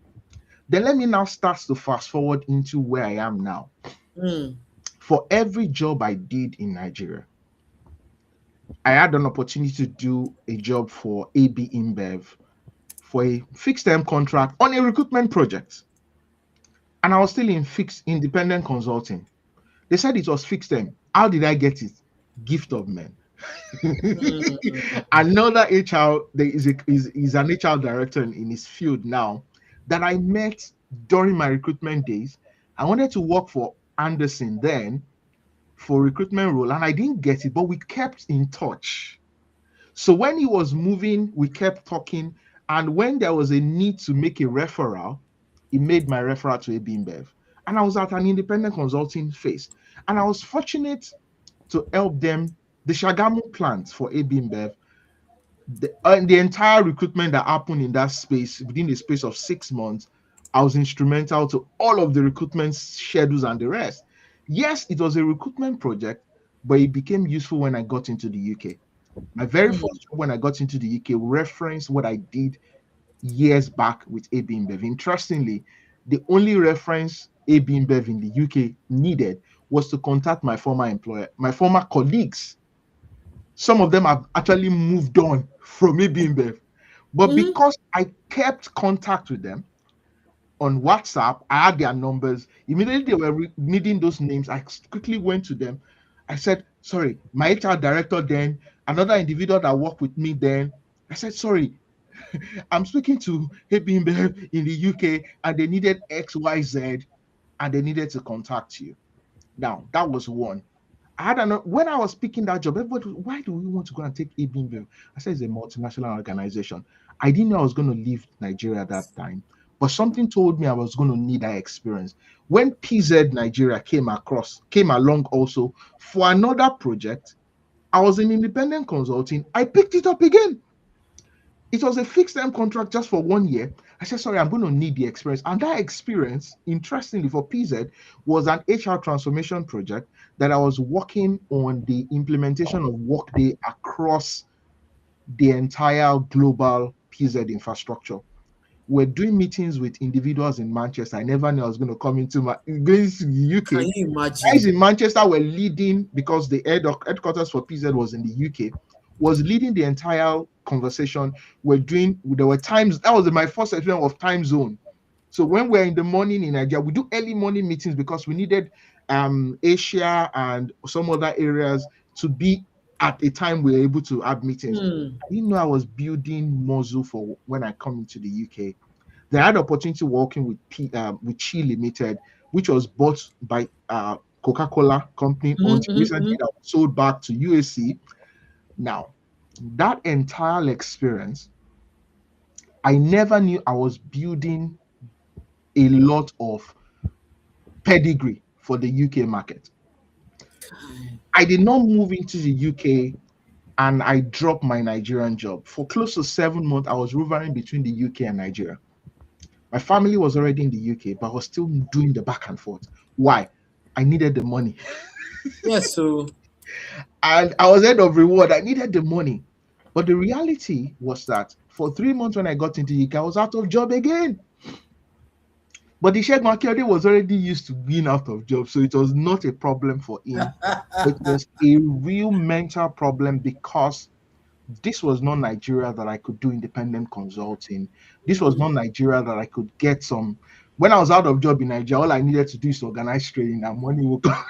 S2: Then let me now start to fast forward into where I am now.
S1: Hmm.
S2: For every job I did in Nigeria, I had an opportunity to do a job for AB InBev for a fixed term contract on a recruitment project. and I was still in fixed independent consulting. They said it was fixed term. How did I get it? Gift of men.
S1: Mm.
S2: Another HR, there is an HR director in his field now that I met during my recruitment days. I wanted to work for Anderson then for recruitment role, and I didn't get it, but we kept in touch. So when he was moving, we kept talking. And when there was a need to make a referral, he made my referral to AB InBev. And I was at an independent consulting phase. And I was fortunate to help them, the Shagamu plant for AB InBev, the entire recruitment that happened in that space within the space of 6 months. I was instrumental to all of the recruitment schedules and the rest. Yes, it was a recruitment project, but it became useful when I got into the UK. My very
S1: Mm.
S2: first job when I got into the UK referenced what I did years back with AB InBev. Interestingly, the only reference AB InBev in the UK needed was to contact my former employer, my former colleagues. Some of them have actually moved on from AB InBev. But
S1: Mhm.
S2: because I kept contact with them on WhatsApp, I had their numbers. Immediately they were needing those names. I quickly went to them. I said, sorry, my HR director then, another individual that worked with me then. I said, sorry, I'm speaking to AB InBev in the UK and they needed XYZ and they needed to contact you. Now, that was one. I had when I was picking that job, everybody, why do we want to go and take AB InBev? I said, it's a multinational organization. I didn't know I was going to leave Nigeria at that time, but something told me I was going to need that experience. When PZ Nigeria came along also for another project, I was in independent consulting. I picked it up again. It was a fixed term contract just for 1 year. I said, sorry, I'm going to need the experience. And that experience, interestingly for PZ, was an HR transformation project that I was working on the implementation of Workday across the entire global PZ infrastructure. We're doing meetings with individuals in Manchester. I never knew I was going to come into going to the
S1: Can
S2: UK.
S1: you
S2: Guys
S1: imagine?
S2: in Manchester were leading because the headquarters for PZ was in the UK, was leading the entire conversation. There were times that was my first experience of time zone. So when we're in the morning in Nigeria, we do early morning meetings because we needed Asia and some other areas to be at a time we were able to have meetings.
S1: Mm.
S2: I didn't know I was building muscle for when I come into the UK. They had opportunity working with Chi Limited, which was bought by Coca-Cola company
S1: Mhm,
S2: until
S1: mhm,
S2: recently
S1: mhm.
S2: that was sold back to UAC. Now, that entire experience, I never knew I was building a lot of pedigree for the UK market. I did not move into the UK and I dropped my Nigerian job. For close to 7 months, I was rovering between the UK and Nigeria. My family was already in the UK, but I was still doing the back and forth. Why? I needed the money.
S1: Yes, so
S2: And I was head of reward. I needed the money. But the reality was that for 3 months when I got into UK, I was out of job again. But the Sheikh Makiode was already used to being out of job, so it was not a problem for him. It was a real mental problem because this was not Nigeria that I could do independent consulting. This was not Nigeria that I could get some. When I was out of job in Nigeria, all I needed to do is organize trading and money will come.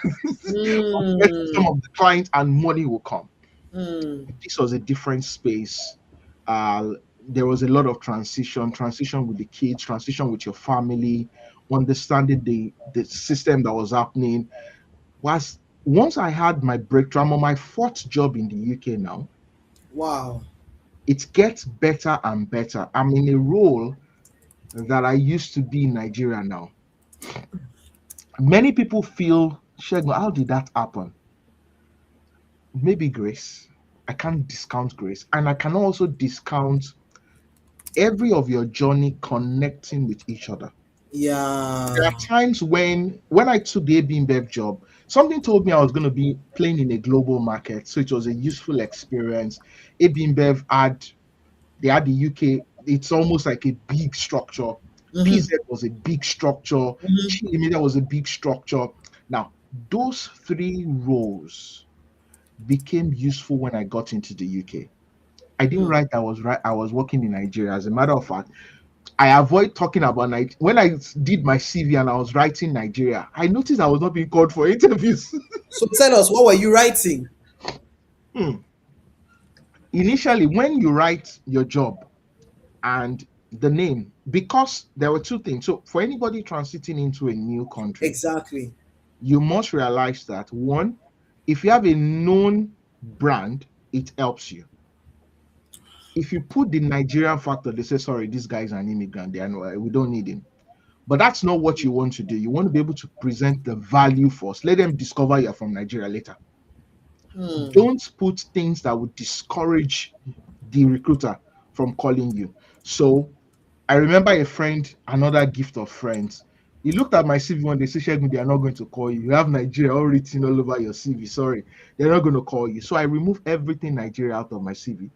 S2: Get some
S1: mm,
S2: of the clients and money will come.
S1: mm,
S2: This was a different space. Uh, there was a lot of transition with the kids, transition with your family, understanding the system that was happening. Was once I had my breakthrough, I'm on my fourth job in the UK now.
S1: wow.
S2: It gets better and better. I'm in a role that I used to be in Nigeria now. Many people feel, Shegun, how did that happen? Maybe grace. I can't discount grace. And I can also discount every of your journey connecting with each other. There are
S1: Yeah.
S2: times when I took the AB InBev job, something told me I was going to be playing in a global market. So it was a useful experience. AB InBev they had the UK, it's almost like a big structure.
S1: Hmm.
S2: PZ was a big structure.
S1: Hmm.
S2: Chile Media was a big structure. Now, those three roles became useful when I got into the UK. I didn't write I was working in Nigeria. As a matter of fact, I avoid talking about Nigeria. When I did my CV and I was writing Nigeria, I noticed I was not being called for interviews.
S1: So tell us, what were you writing?
S2: Hmm. Initially, when you write your job and the name, because there were two things. So for anybody transiting into a new country,
S1: Exactly.
S2: you must realize that one, if you have a known brand, it helps you. If you put the Nigerian factor, they say, sorry, this guy is an immigrant. They are no, we don't need him. But that's not what you want to do. You want to be able to present the value first. Let them discover you're from Nigeria later.
S1: Hmm.
S2: Don't put things that would discourage the recruiter from calling you. So I remember a friend, another gift of friends. He looked at my CV one day, said, Shegun, they are not going to call you. You have Nigeria all written all over your CV. Sorry, they're not going to call you. So I removed everything Nigeria out of my CV.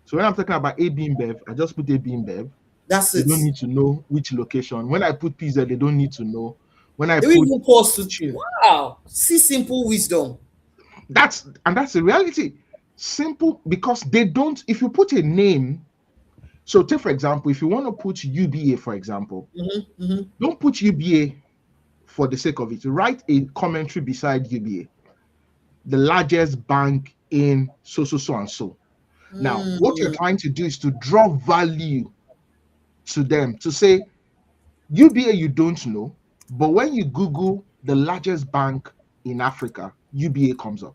S2: So when I'm talking about AB InBev, I just put AB InBev.
S1: That's
S2: They
S1: it.
S2: don't need to know which location. When I put pizza, they don't need to know. When I
S1: They will
S2: put
S1: even pause to,
S2: chill,
S1: wow, see simple wisdom.
S2: that's the reality. Simple because they don't. If you put a name, so take for example, if you want to put UBA, for example,
S1: Mm-hmm, mm-hmm.
S2: don't put UBA for the sake of it. Write a commentary beside UBA, the largest bank in so so so and so. Now, what you're
S1: Mm,
S2: trying to do is to draw value to them to say UBA you don't know, but when you Google the largest bank in Africa, UBA comes up.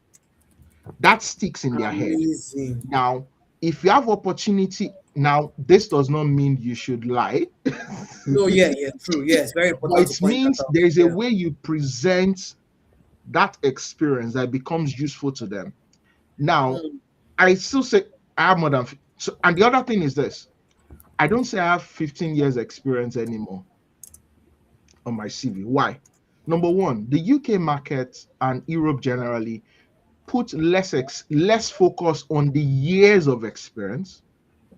S2: That sticks in their head.
S1: amazing.
S2: Now, if you have opportunity, now this does not mean you should lie,
S1: No, yeah, yeah, true. Yeah, it's very
S2: but
S1: important to
S2: it
S1: point that
S2: means
S1: out.
S2: there's a
S1: Yeah.
S2: way you present that experience that becomes useful to them. Now,
S1: Mm,
S2: I still say I have more than so, and the other thing is this: I don't say I have 15 years experience anymore on my CV. Why? Number one, the UK market and Europe generally put less focus on the years of experience,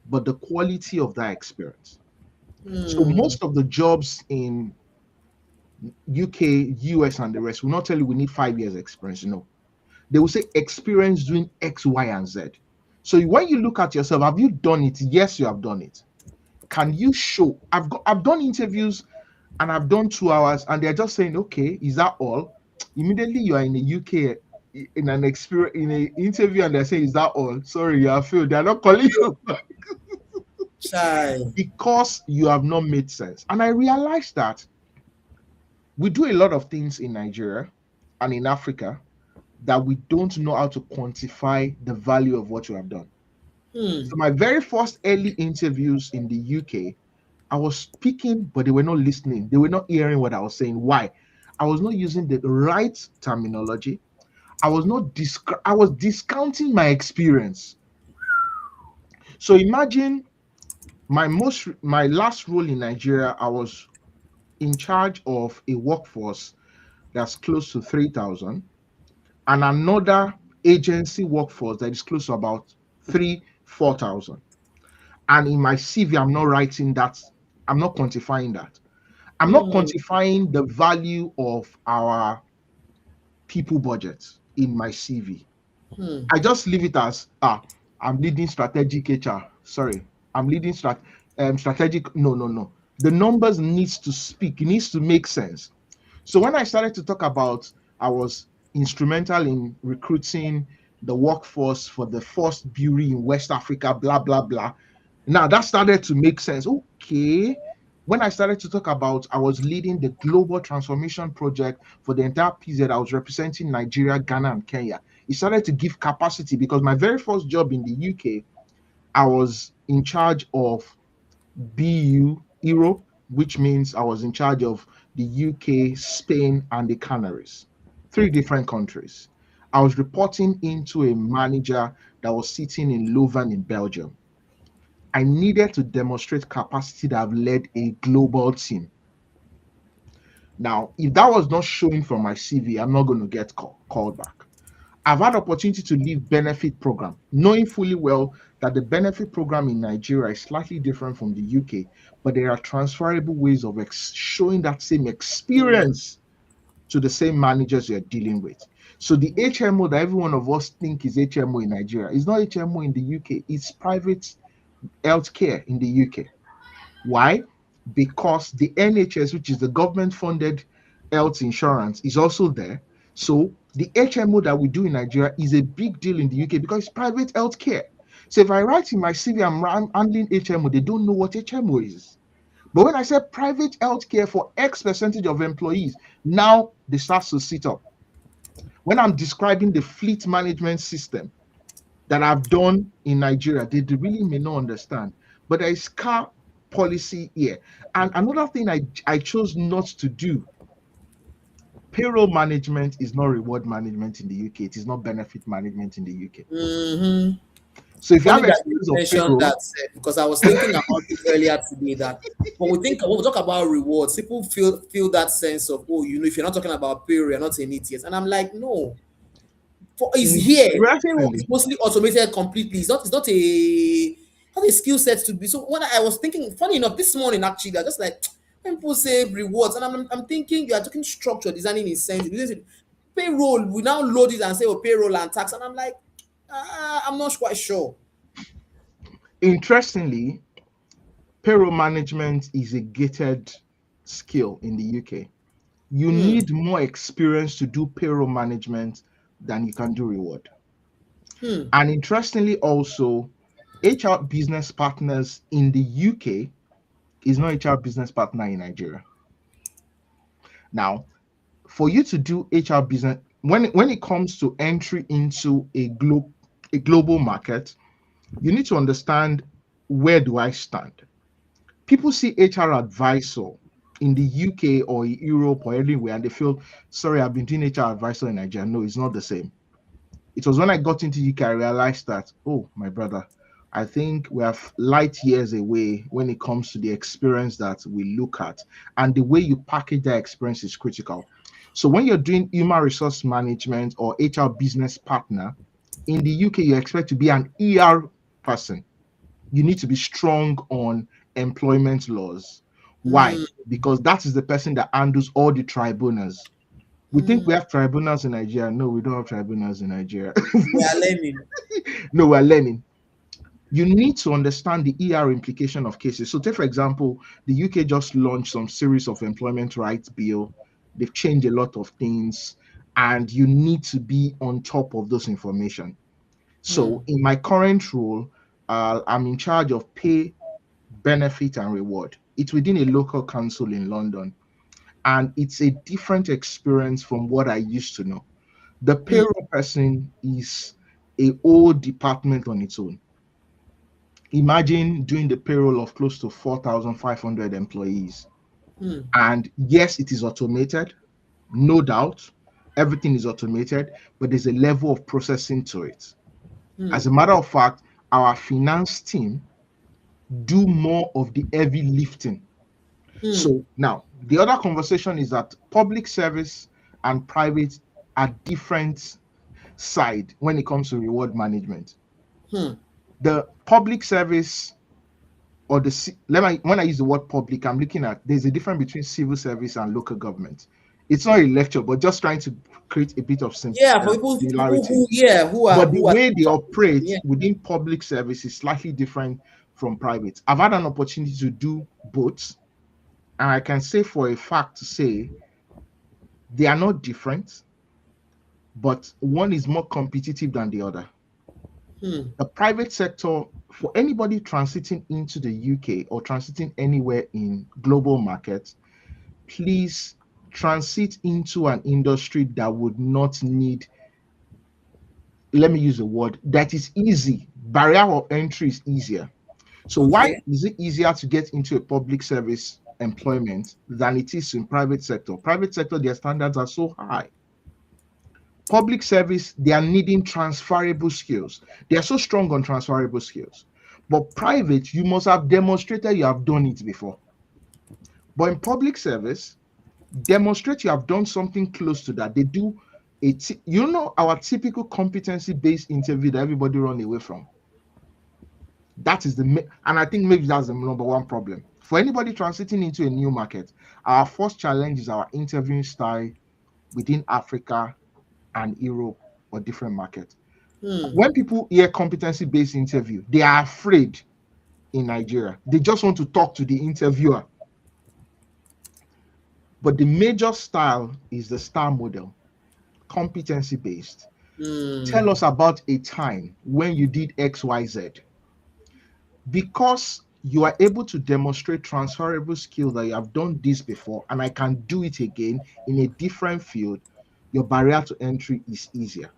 S2: but the quality of that experience. So
S1: mm,
S2: most of the jobs in UK, US, and the rest will not tell you we need 5 years experience. No, they will say experience doing X, Y, and Z. So when you look at yourself, have you done it? Yes, you have done it. Can you show? I've done interviews and I've done 2 hours, and they're just saying, okay, is that all? Immediately you are in the UK in an experience in an interview, and they're saying, is that all? Sorry, you are failed. They're not calling you
S1: chai.
S2: because you have not made sense. And I realized that we do a lot of things in Nigeria and in Africa that we don't know how to quantify the value of what you have done.
S1: Hmm.
S2: So my very first early interviews in the UK, I was speaking, but they were not listening. They were not hearing what I was saying. Why? I was not using the right terminology. I was discounting my experience. So imagine my last role in Nigeria, I was in charge of a workforce that's close to 3,000 and another agency workforce that is close to about 4,000. And in my CV, I'm not writing that, I'm not quantifying that. I'm not
S1: Hmm.
S2: quantifying the value of our people budget in my CV.
S1: Hmm.
S2: I just leave it as I'm leading strategic HR. Sorry, I'm leading strategic. No, no, no. The numbers needs to speak. It needs to make sense. So when I started to talk about, I was instrumental in recruiting the workforce for the first brewery in West Africa. Blah blah blah. Now that started to make sense. Okay. When I started to talk about, I was leading the global transformation project for the entire PZ. I was representing Nigeria, Ghana, and Kenya. It started to give capacity because my very first job in the UK, I was in charge of BU Europe, which means I was in charge of the UK, Spain, and the Canaries, three different countries. I was reporting into a manager that was sitting in Leuven in Belgium. I needed to demonstrate capacity that I've led a global team. Now, if that was not showing from my CV, I'm not going to get called back. I've had opportunity to leave benefit program, knowing fully well that the benefit program in Nigeria is slightly different from the UK, but there are transferable ways of showing that same
S1: Hmm.
S2: experience to the same managers you're dealing with. So the HMO that every one of us think is HMO in Nigeria is not HMO in the UK. It's private healthcare in the UK. Why? because the NHS, which is the government funded health insurance, is also there. So the HMO that we do in Nigeria is a big deal in the UK because it's private healthcare. So if I write in my CV, I'm handling HMO, they don't know what HMO is. But when I say private healthcare for X percentage of employees, now they start to sit up. When I'm describing the fleet management system that I've done in Nigeria, they really may not understand. But there is car policy here. And another thing I chose not to do, payroll management is not reward management in the UK. It is not benefit management in the UK.
S1: Mm-hmm.
S2: So if you
S1: Funny
S2: have
S1: that you
S2: experience of
S1: mentioned
S2: payroll,
S1: that because I was thinking about it earlier today that when we talk about rewards, people feel that sense of, oh, if you're not talking about payroll, you're not in it yet. And I'm like, no, it's here. Payroll is
S2: interestingly,
S1: mostly automated completely. It's not a skill set to be. So when I was thinking, funny enough, this morning actually, I just like when people say rewards, and I'm thinking you are talking structure, designing incentives. Payroll, we now load it and say, oh, payroll and tax, and I'm like, I'm not quite sure.
S2: interestingly, payroll management is a gated skill in the UK. You
S1: Hmm.
S2: need more experience to do payroll management than you can do reward.
S1: Hmm.
S2: And interestingly, also, HR business partners in the UK is not HR business partner in Nigeria. Now, for you to do HR business, when it comes to entry into a global market, you need to understand, where do I stand? People see HR advisor in the UK or Europe or anywhere, and they feel, sorry, I've been doing HR advisor in Nigeria. No, it's not the same. It was when I got into UK I realized that, oh, my brother, I think we have light years away when it comes to the experience that we look at, and the way you package that experience is critical. So when you're doing human resource management or HR business partner in the UK, you expect to be an ER person. You need to be strong on employment laws. Why?
S1: Hmm.
S2: Because that is the person that handles all the tribunals. We think
S1: Hmm.
S2: we have tribunals in Nigeria. No, we don't have tribunals in Nigeria.
S1: We are learning.
S2: No, we're learning. You need to understand the ER implication of cases. So, take for example, the UK just launched some series of employment rights bill. They've changed a lot of things, and you need to be on top of those information.
S1: Hmm.
S2: So, in my current role, I'm in charge of pay, benefit, and reward. It's within a local council in London, and it's a different experience from what I used to know. The
S1: Hmm.
S2: payroll person is a whole department on its own. Imagine doing the payroll of close to 4,500 employees.
S1: Hmm.
S2: And yes, it is automated, no doubt. Everything is automated, but there's a level of processing to it.
S1: Hmm.
S2: As a matter of fact, our finance team do more of the heavy lifting.
S1: Hmm.
S2: So now the other conversation is that public service and private are different side when it comes to reward management.
S1: Hmm.
S2: The public service, or when I use the word public, I'm looking at, there's a difference between civil service and local government. It's not a lecture, but just trying to create a bit of
S1: Yeah, for people
S2: similarity.
S1: who, yeah,
S2: But the
S1: who are
S2: way they operate
S1: yeah.
S2: within public service is slightly different from private. I've had an opportunity to do both, and I can say for a fact to say they are not different, but one is more competitive than the other.
S1: Hmm.
S2: The private sector, for anybody transiting into the UK or transiting anywhere in global markets, please transit into an industry that would not need, let me use a word that is easy. Barrier of entry is easier. So why
S1: Okay.
S2: is it easier to get into a public service employment than it is in private sector? Private sector, their standards are so high. Public service, they are needing transferable skills. They are so strong on transferable skills. But private, you must have demonstrated you have done it before. But in public service, demonstrate you have done something close to that. They do our typical competency-based interview that everybody run away from. That is and I think maybe that's the number one problem. For anybody transiting into a new market, our first challenge is our interviewing style within Africa and Europe or different markets.
S1: Hmm.
S2: When people hear competency-based interview, they are afraid in Nigeria. They just want to talk to the interviewer. But the major style is the STAR model, competency based. Tell
S1: Hmm.
S2: us about a time when you did XYZ. Because you are able to demonstrate transferable skill that you have done this before and I can do it again in a different field, your barrier to entry is easier.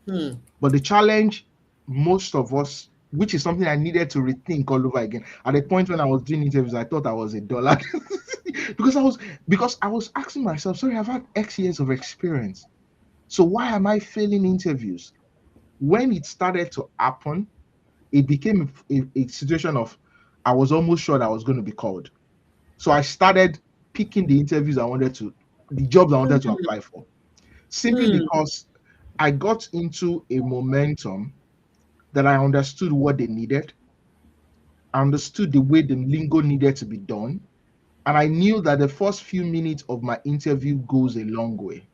S1: Hmm.
S2: But the challenge, most of us, which is something I needed to rethink all over again. At the point when I was doing interviews, I thought I was a dollar because I was asking myself, sorry, I've had X years of experience. So why am I failing interviews? When it started to happen, it became a situation of I was almost sure that I was going to be called. So I started picking the jobs I wanted to apply for, simply
S1: Hmm.
S2: because I got into a momentum that I understood what they needed. I understood the way the lingo needed to be done. And I knew that the first few minutes of my interview goes a long way.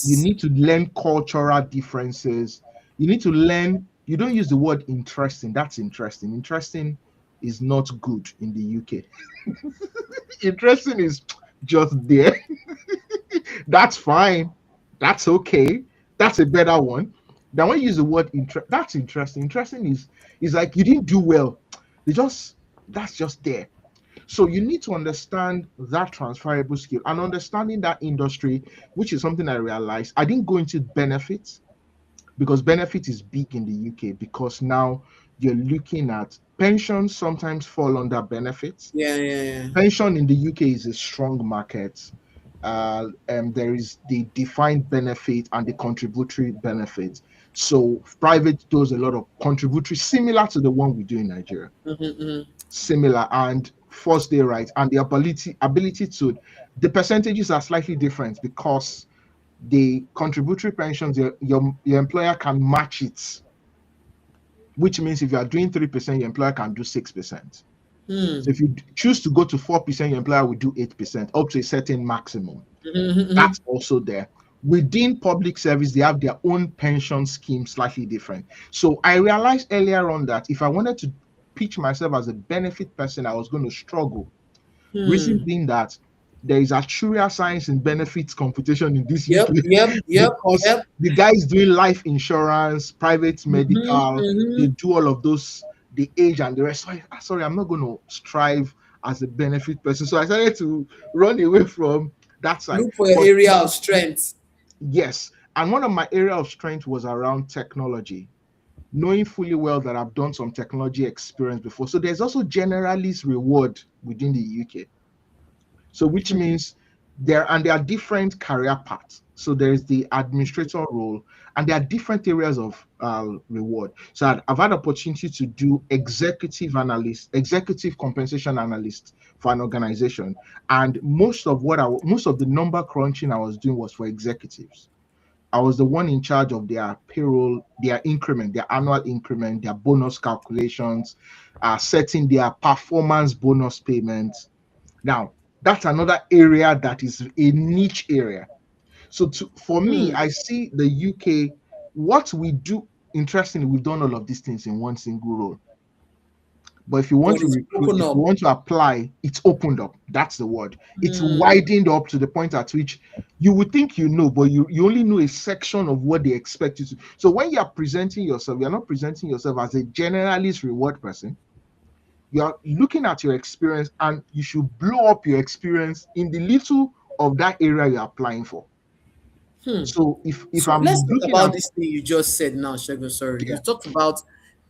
S2: You
S1: Yes.
S2: need to learn cultural differences. You need to learn, you don't use the word interesting. That's interesting. Interesting is not good in the UK. Interesting is just there. That's fine. That's okay. That's a better one. Then when you use the word that's interesting. Interesting is like you didn't do well. They just that's just there. So you need to understand that transferable skill and understanding that industry, which is something I realized. I didn't go into benefits because benefit is big in the UK because now you're looking at pensions sometimes fall under benefits.
S1: Yeah, yeah, yeah.
S2: Pension in the UK is a strong market. There is the defined benefit and the contributory benefit. So private does a lot of contributory, similar to the one we do in Nigeria,
S1: Mm-hmm.
S2: similar and first day right, and the ability to the percentages are slightly different because the contributory pensions your employer can match it, which means if you are doing 3%, your employer can do 6%.
S1: Hmm.
S2: So if you choose to go to 4%, your employer will do 8%, up to a certain maximum.
S1: Mm-hmm.
S2: That's also there. Within public service, they have their own pension scheme, slightly different. So I realized earlier on that if I wanted to pitch myself as a benefit person, I was going to struggle. Reason
S1: Hmm.
S2: being that there is actuarial science in benefits computation in this
S1: Yep,
S2: UK
S1: yep, yep,
S2: because
S1: yep.
S2: the guys doing life insurance, private
S1: Mm-hmm.
S2: medical, they
S1: Mm-hmm.
S2: do all of those, the age and the rest. So sorry, I'm not going to strive as a benefit person. So I started to run away from that side.
S1: Look for your
S2: But
S1: area of strength.
S2: yes, and one of my area of strength was around technology, knowing fully well that I've done some technology experience before. So there's also generalist reward within the UK. So which means there are different career paths. So there's the administrator role, and there are different areas of reward. So I've had opportunity to do executive compensation analyst for an organization, and most of the number crunching I was doing was for executives. I was the one in charge of their payroll, their increment, their annual increment, their bonus calculations, setting their performance bonus payments. Now, that's another area that is a niche area. So for me,
S1: Hmm.
S2: I see the UK, what we do, interestingly, we've done all of these things in one single role. But if you want
S1: But
S2: to
S1: it's
S2: recruit,
S1: broken
S2: if you
S1: up.
S2: want to apply, it's opened up. That's the word. It's
S1: Hmm.
S2: widened up to the point at which you would think you know, but you only know a section of what they expect you to. So when you are presenting yourself, you're not presenting yourself as a generalist reward person. You're looking at your experience and you should blow up your experience in the little of that area you're applying for.
S1: Hmm.
S2: So if
S1: So let's
S2: I'm
S1: talk
S2: looking
S1: about
S2: at
S1: this thing you just said now, Shagun. Sorry. You
S2: yeah,
S1: talked about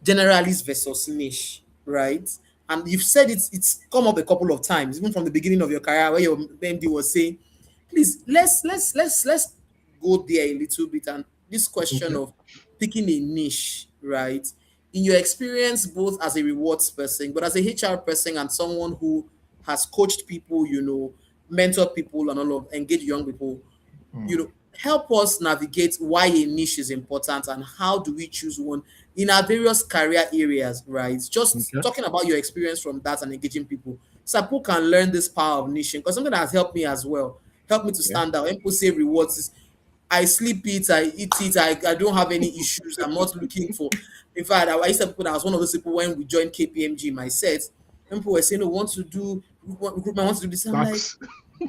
S1: generalist versus niche, right? And you've said it's come up a couple of times, even from the beginning of your career, where your MD was saying, please let's go there a little bit. And this question
S2: okay,
S1: of picking a niche, right? In your experience, both as a rewards person, but as a HR person and someone who has coached people, mentored people and all of engage young people,
S2: mm,
S1: help us navigate why a niche is important and how do we choose one in our various career areas, right? Just
S2: okay,
S1: talking about your experience from that and engaging people so people can learn this power of niche because something that has helped me as well, helped me to
S2: yeah,
S1: stand out. When people say rewards is I sleep it, I eat it, I don't have any issues. I'm not looking for. In fact, I used to people that I was one of those people when we joined KPMG, my set, when people were saying, "Oh, want to do recruitment, want to do this." I'm like,
S2: tax.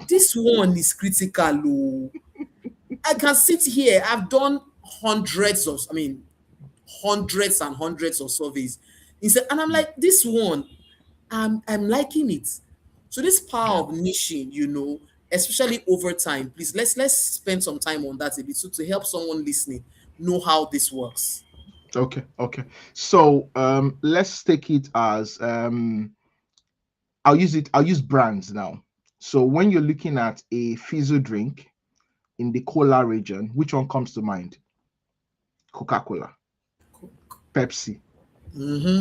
S1: This one is critical. Oh. I can sit here. I've done hundreds and hundreds of surveys. Instead, and I'm
S2: Mm.
S1: like, this one, I'm liking it. So this power
S2: Yeah.
S1: of niching, especially over time, please let's spend some time on that a bit, so to help someone listening know how this works.
S2: Okay. Okay. So let's take it as I'll use brands now. So when you're looking at a fizzy drink in the cola region, which one comes to mind? Coca-Cola, Pepsi.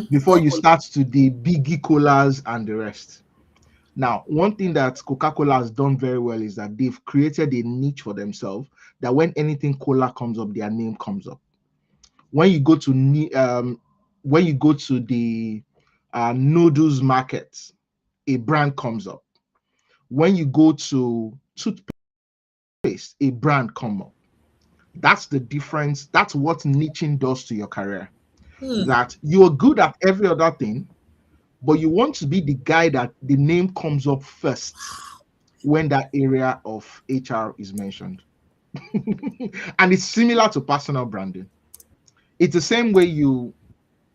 S2: Before you
S1: Coca-Cola.
S2: start to the biggie colas and the rest. Now, one thing that Coca-Cola has done very well is that they've created a niche for themselves that when anything cola comes up, their name comes up. When you go to when you go to the noodles market, a brand comes up. When you go to toothpaste, a brand come up. That's the difference. That's what niching does to your career.
S1: Hmm.
S2: That you are good at every other thing, but you want to be the guy that the name comes up first when that area of HR is mentioned. And it's similar to personal branding. It's the same way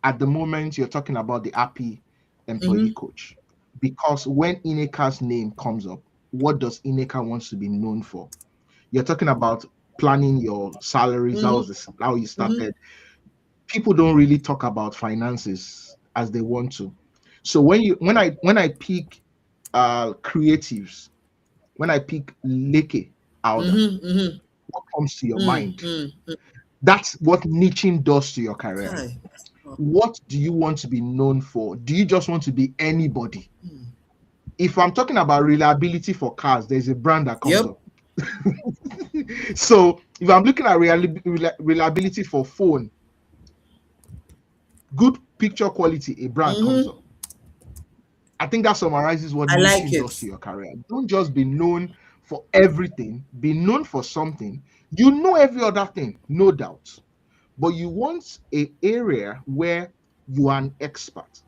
S2: at the moment, you're talking about the happy employee
S1: Mm-hmm.
S2: coach. Because when Ineka's name comes up, what does Ineka wants to be known for? You're talking about planning your salaries. That was
S1: Mm-hmm.
S2: how you
S1: Mm-hmm.
S2: started. People don't really talk about finances as they want to. So when I pick creatives, when I pick Leke Alda,
S1: Mm-hmm. Mm-hmm.
S2: what comes to your mind?
S1: Mm-hmm.
S2: That's what niching does to your career.
S1: Kai.
S2: What do you want to be known for? Do you just want to be anybody?
S1: Hmm.
S2: If I'm talking about reliability for cars, there's a brand that comes
S1: Yep.
S2: up. So if I'm looking at reliability for phone, good picture quality, a brand comes
S1: Mm-hmm.
S2: up. I think that summarizes what
S1: I like
S2: niching
S1: it.
S2: does to your career. Don't just be known for everything, be known for something. You know every other thing, no doubt, but you want a area where you are an expert.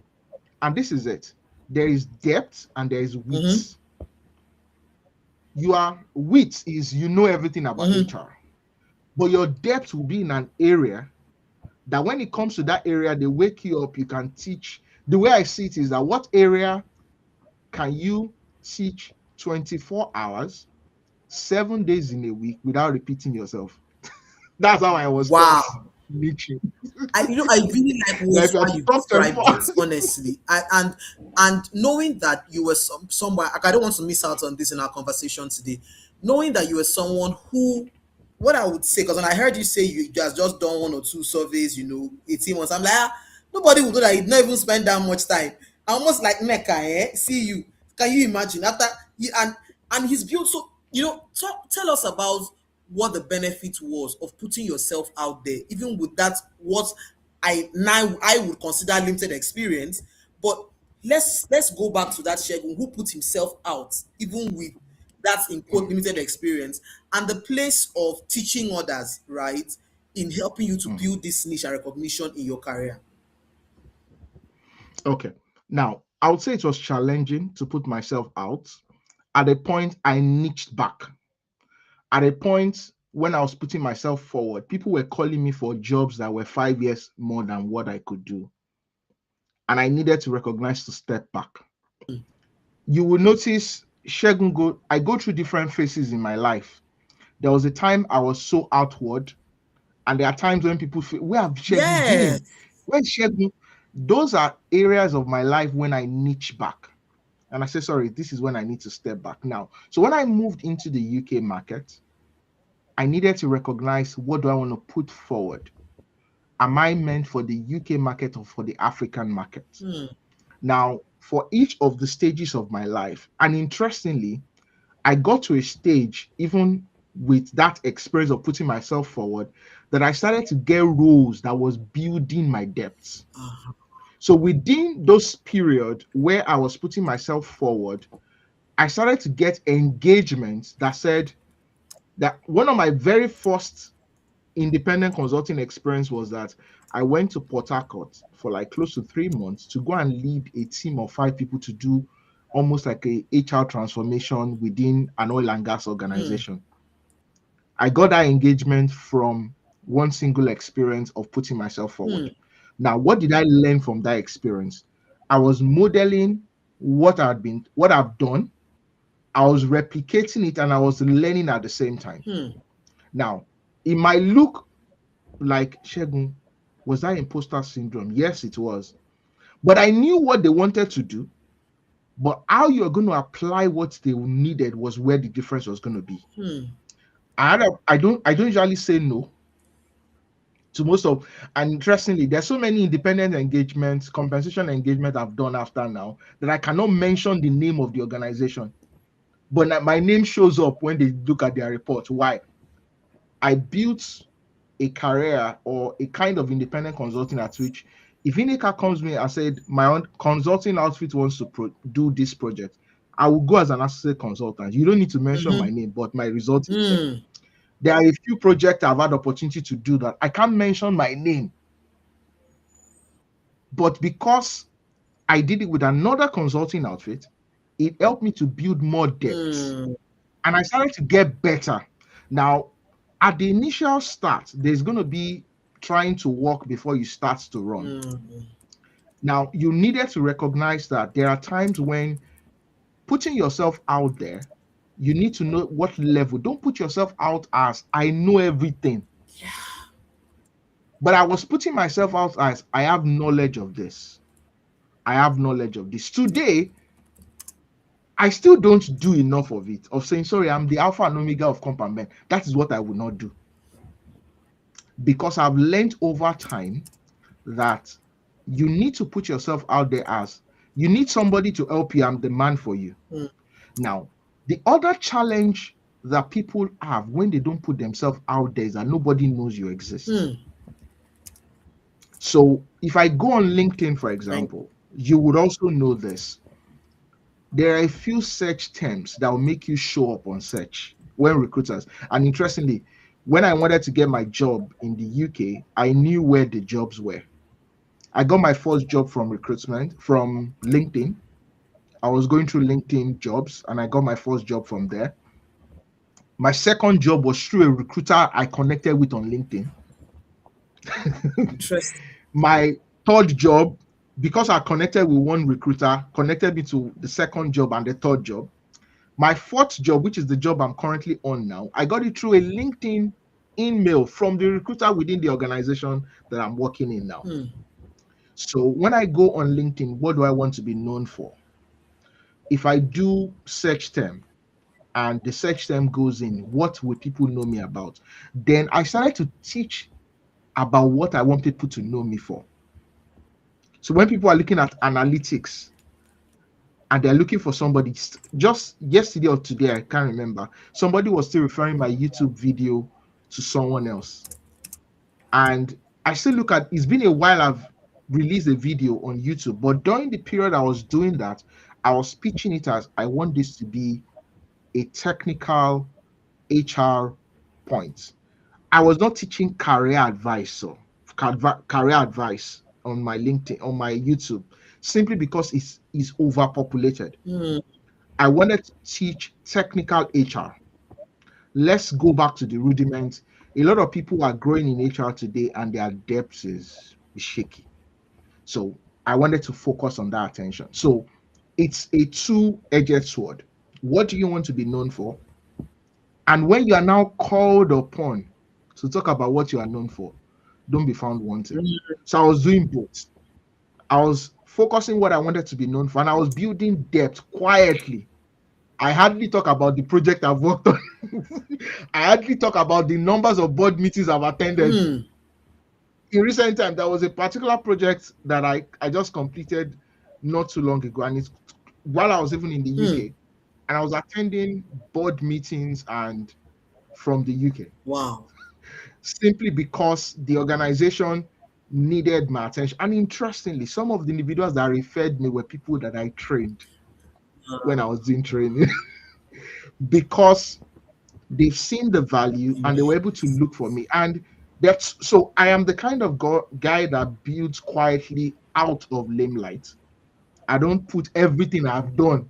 S2: And this is it. There is depth and there is
S1: Mm-hmm.
S2: width. Your width is you know everything about
S1: Mm-hmm.
S2: HR, but your depth will be in an area that when it comes to that area, they wake you up, you can teach. The way I see it is that what area can you teach 24 hours, 7 days in a week without repeating yourself? That's how I was taught
S1: Wow.
S2: niching.
S1: I really like
S2: That if
S1: what
S2: you're
S1: how you
S2: top 24,
S1: described it, honestly. And knowing that you were somewhere, like, I don't want to miss out on this in our conversation today. Knowing that you were someone who, what I would say, because when I heard you say you just done one or two surveys, 18 months, I'm like, nobody would do that. You'd not even spend that much time. Almost like Mecca, See you. Can you imagine? After you and he's built so, tell us about what the benefit was of putting yourself out there, even with that, what I would consider limited experience. But let's go back to that Shegun who put himself out, even with that in quote limited experience, and the place of teaching others, right, in helping you to build this niche and recognition in your career.
S2: okay. Now, I would say it was challenging to put myself out. At a point, I niched back. At a point when I was putting myself forward, people were calling me for jobs that were 5 years more than what I could do. And I needed to recognize to step back. You will notice I go through different phases in my life. There was a time I was so outward, and there are times when people feel, where have Shegun
S1: Yes.
S2: been? Where's Shegun? Those are areas of my life when I niche back. And I say, sorry, this is when I need to step back now. So when I moved into the UK market, I needed to recognize what do I want to put forward? Am I meant for the UK market or for the African market?
S1: Hmm.
S2: Now, for each of the stages of my life, and interestingly, I got to a stage, even with that experience of putting myself forward, that I started to get roles that was building my depths.
S1: Uh-huh.
S2: So within those period where I was putting myself forward, I started to get engagements that said that one of my very first independent consulting experience was that I went to Port Harcourt for like close to 3 months to go and lead a team of 5 people to do almost like a HR transformation within an oil and gas
S1: Hmm.
S2: organization. I got that engagement from one single experience of putting myself
S1: Hmm.
S2: forward. Now, what did I learn from that experience? I was modeling what I've done. I was replicating it and I was learning at the same time.
S1: Hmm.
S2: Now, it might look like, Shegun, was that imposter syndrome? Yes, it was. But I knew what they wanted to do, but how you're going to apply what they needed was where the difference was going to be.
S1: Hmm.
S2: I don't usually say no to most of, and interestingly, there's so many independent engagements, compensation engagement I've done after now that I cannot mention the name of the organization, but my name shows up when they look at their report. Why? I built a career or a kind of independent consulting at which if Inika comes to me and said my own consulting outfit wants to do this project, I will go as an associate consultant. You don't need to mention my
S1: Mm-hmm.
S2: name, but my result is there.
S1: Hmm.
S2: There are a few projects I've had opportunity to do that I can't mention my name, but because I did it with another consulting outfit, it helped me to build more depth
S1: Hmm.
S2: and I started to get better. Now, at the initial start, there's going to be trying to walk before you start to run.
S1: Hmm.
S2: Now, you needed to recognize that there are times when putting yourself out there, you need to know what level. Don't put yourself out as I know everything. But I was putting myself out as I have knowledge of this. I have knowledge of this. Today, I still don't do enough of it, of saying, sorry, I'm the alpha and omega of Compound. That is what I will not do. Because I've learned over time that you need to put yourself out there as you need somebody to help you. I'm the man for you.
S1: Hmm.
S2: Now, the other challenge that people have when they don't put themselves out there is that nobody knows you exist.
S1: Hmm.
S2: So if I go on LinkedIn, for
S1: Thank.
S2: example, you would also know this. There are a few search terms that will make you show up on search when recruiters. And interestingly, when I wanted to get my job in the UK, I knew where the jobs were. I got my first job from recruitment from LinkedIn. I was going through LinkedIn jobs and I got my first job from there. My second job was through a recruiter I connected with on LinkedIn.
S1: Interesting.
S2: My third job, because I connected with one recruiter, connected me to the second job and the third job. My fourth job, which is the job I'm currently on now, I got it through a LinkedIn email from the recruiter within the organization that I'm working in now.
S1: Hmm.
S2: So when I go on LinkedIn, what do I want to be known for? If I do search term and the search term goes in, what will people know me about? Then I started to teach about what I want people to know me for. So when people are looking at analytics and they're looking for somebody, just yesterday or today, I can't remember, somebody was still referring my YouTube video to someone else. And I still look at it's been a while I've released a video on YouTube, but during the period I was doing that, I was pitching it as I want this to be a technical HR point. I was not teaching career advice, so career advice on my LinkedIn, on my YouTube, simply because it's overpopulated.
S1: Hmm.
S2: I wanted to teach technical HR. Let's go back to the rudiments. A lot of people are growing in HR today and their depth is shaky. So I wanted to focus on that attention. So it's a two-edged sword. What do you want to be known for? And when you are now called upon to talk about what you are known for, don't be found wanting.
S1: Hmm.
S2: So I was doing both. I was focusing what I wanted to be known for, and I was building depth quietly. I hardly talk about the project I've worked on. I hardly talk about the numbers of board meetings I've attended.
S1: Hmm.
S2: In recent time, there was a particular project that I just completed not too long ago, and it's while I was even in the
S1: Hmm.
S2: UK, and I was attending board meetings and from the UK
S1: Wow.
S2: simply because the organization needed my attention. And interestingly, some of the individuals that referred me were people that I trained when I was doing training because they've seen the value and they were able to look for me. And that's so I am the kind of guy that builds quietly out of limelight. I don't put everything I've done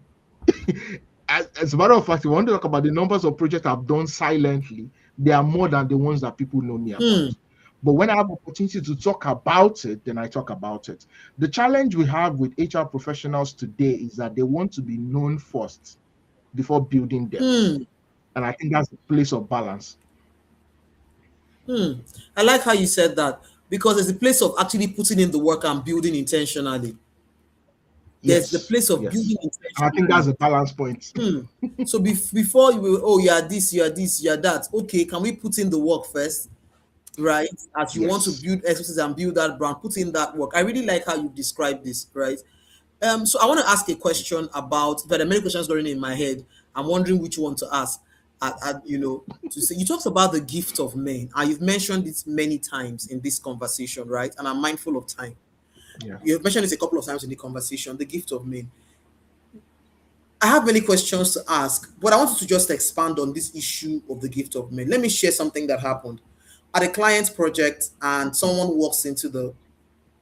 S2: As a matter of fact, if you want to talk about the numbers of projects I've done silently, they are more than the ones that people know me
S1: Hmm.
S2: about. But when I have opportunity to talk about it, then I talk about it. The challenge we have with HR professionals today is that they want to be known first before building depth.
S1: Hmm.
S2: And I think that's a place of balance.
S1: Hmm. I like how you said that because there's a place of actually putting in the work and building intentionally. There's the
S2: Yes,
S1: place of building
S2: yes. And I think that's
S1: intentionally.
S2: a balance point.
S1: Hmm. So before you will, oh, you are this, you are this, you are that. Okay, can we put in the work first? Right? As you want to
S2: Yes.
S1: build expertise and build that brand, put in that work. I really like how you describe this, right? So I want to ask a question about. There are many questions going in my head. I'm wondering which one to ask. To say you talked about the gift of men, and you've mentioned it many times in this conversation, right? And I'm mindful of time.
S2: Yeah.
S1: You've mentioned it a couple of times in the conversation. The gift of men. I have many questions to ask, but I wanted to just expand on this issue of the gift of men. Let me share something that happened at a client project, and someone walks into the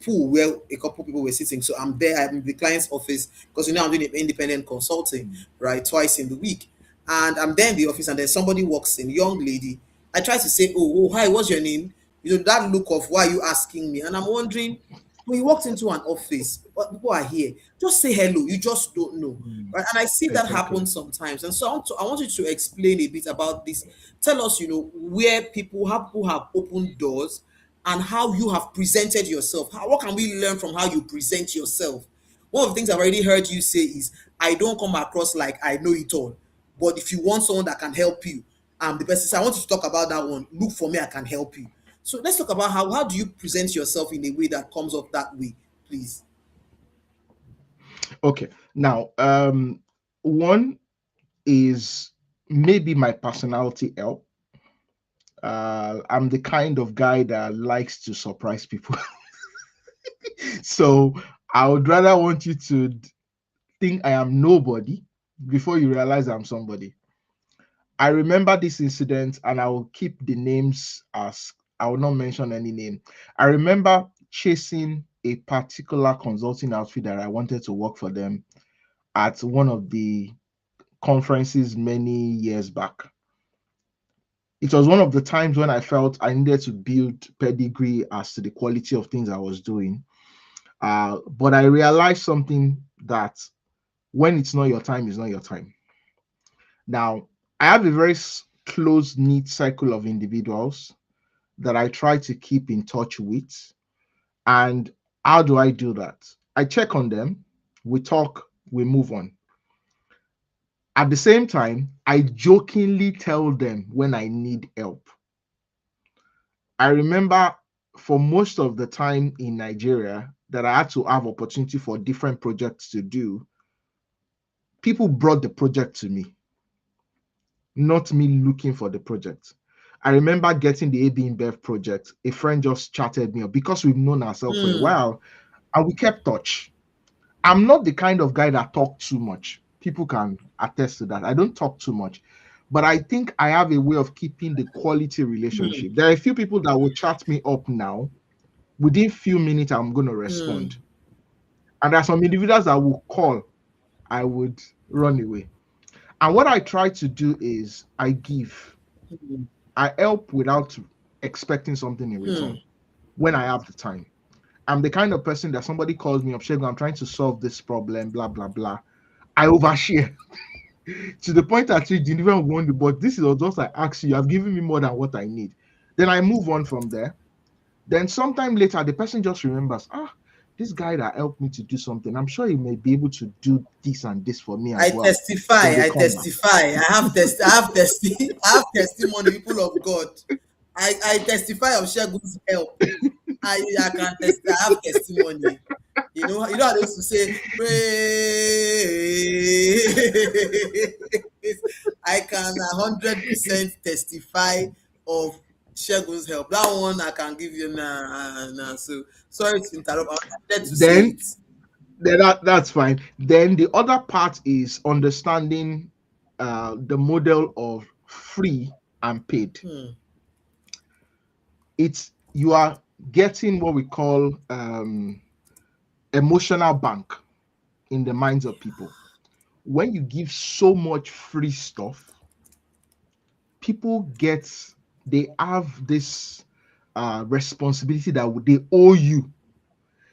S1: pool where a couple people were sitting. So I'm there, I'm in the client's office because I'm doing independent consulting, right, twice in the week. And I'm there in the office, and then somebody walks in, young lady. I try to say, oh, hi, what's your name? That look of why are you asking me? And I'm wondering, when you walked into an office, but people are here, just say hello. You just don't know.
S2: Mm,
S1: Right? And I see that happen
S2: exactly.
S1: sometimes. And so I want you to explain a bit about this. Tell us, where people have opened doors and how you have presented yourself. What can we learn from how you present yourself? One of the things I've already heard you say is, I don't come across like I know it all. But if you want someone that can help you, the person says, I want you to talk about that one. Look for me, I can help you. So let's talk about how do you present yourself in a way that comes off that way, please.
S2: Okay. Now, one is maybe my personality help. I'm the kind of guy that likes to surprise people. So I would rather want you to think I am nobody before you realize I'm somebody. I remember this incident and I will keep the names as I will not mention any name. I remember chasing a particular consulting outfit that I wanted to work for them at one of the conferences many years back. It was one of the times when I felt I needed to build pedigree as to the quality of things I was doing. But I realized something that when it's not your time, it's not your time. Now, I have a very close knit cycle of individuals that I try to keep in touch with. And how do I do that? I check on them, we talk, we move on. At the same time, I jokingly tell them when I need help. I remember for most of the time in Nigeria that I had to have opportunity for different projects to do, people brought the project to me, not me looking for the project. I remember getting the AB InBev project. A friend just chatted me up because we've known ourselves for a
S1: Hmm.
S2: while and we kept touch. I'm not the kind of guy that talk too much. People can attest to that. I don't talk too much, but I think I have a way of keeping the quality
S1: Hmm.
S2: relationship. There are a few people that will chat me up now. Within few minutes, I'm going to
S1: Hmm.
S2: respond. And there are some individuals that will call, I would run away. And what I try to do is I give,
S1: Hmm.
S2: I help without expecting something in
S1: Hmm.
S2: return when I have the time. I'm the kind of person that somebody calls me up, Shegun, I'm trying to solve this problem, blah, blah, blah. I overshare to the point at which the individual wonder, but this is just I ask you, you have given me more than what I need. Then I move on from there. Then sometime later, the person just remembers, this guy that helped me to do something, I'm sure he may be able to do this and this for me
S1: I
S2: as well. Then
S1: testify.
S2: they
S1: I
S2: come back.
S1: testify. I have testimony, people of God. I testify of Shegun's help. I can I have testimony. How they used to say, praise. I can 100% testify of Shegun's help. That one I can give you now. So sorry to interrupt. I wanted to say
S2: Then,
S1: it.
S2: that's fine. Then the other part is understanding the model of free and paid.
S1: Hmm.
S2: It's you are getting what we call emotional bank in the minds of people. when you give so much free stuff, people get, they have this responsibility that they owe you.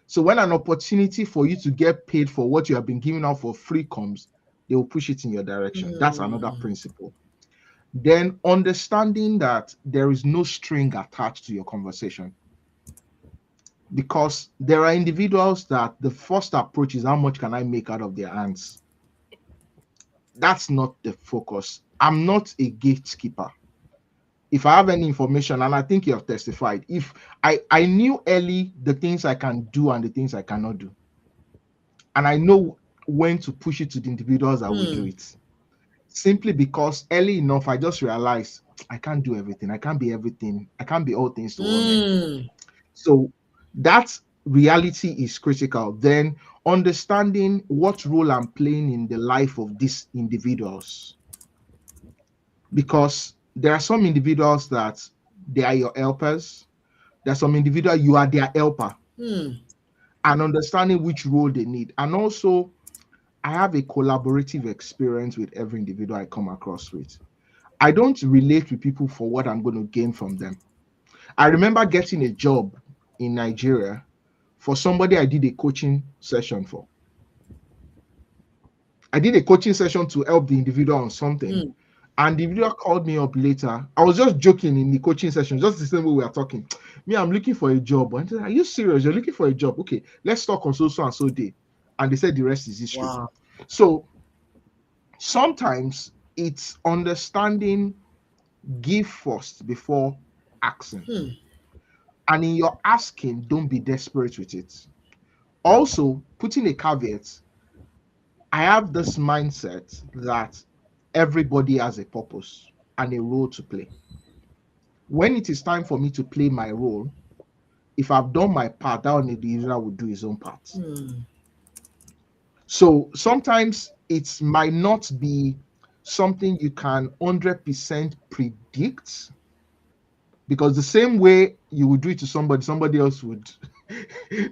S2: So when an opportunity for you to get paid for what you have been giving out for free comes, they will push it in your direction. That's another
S1: Hmm.
S2: principle. Then understanding that there is no string attached to your conversation, because there are individuals that the first approach is how much can I make out of their hands. That's not the focus. I'm not a gatekeeper. If I have any information, and I think you have testified, if I knew early the things I can do and the things I cannot do, and I know when to push it to the individuals that will do
S1: Hmm.
S2: it, simply because early enough I just realized I can't do everything, I can't be everything, I can't be all things to all men.
S1: Hmm.
S2: So that reality is critical. Then understanding what role I'm playing in the life of these individuals, because there are some individuals that they are your helpers. There's some individual you are their helper,
S1: Hmm.
S2: and understanding which role they need. And also, I have a collaborative experience with every individual I come across with. I don't relate with people for what I'm going to gain from them. I remember getting a job in Nigeria for somebody I did a coaching session for. I did a coaching session to help the individual on something.
S1: Hmm.
S2: And the individual called me up later. I was just joking in the coaching session, just the same way we are talking. Me, I'm looking for a job. And I said, are you serious? You're looking for a job? Okay, let's talk on so and so day. And they said the rest is history.
S1: Wow.
S2: So sometimes it's understanding, give first before asking.
S1: Hmm.
S2: And in your asking, don't be desperate with it. Also, putting a caveat, I have this mindset that everybody has a purpose and a role to play. When it is time for me to play my role, if I've done my part, that individual will do his own part.
S1: Hmm.
S2: So sometimes it might not be something you can 100% predict, because the same way you would do it to somebody, somebody else would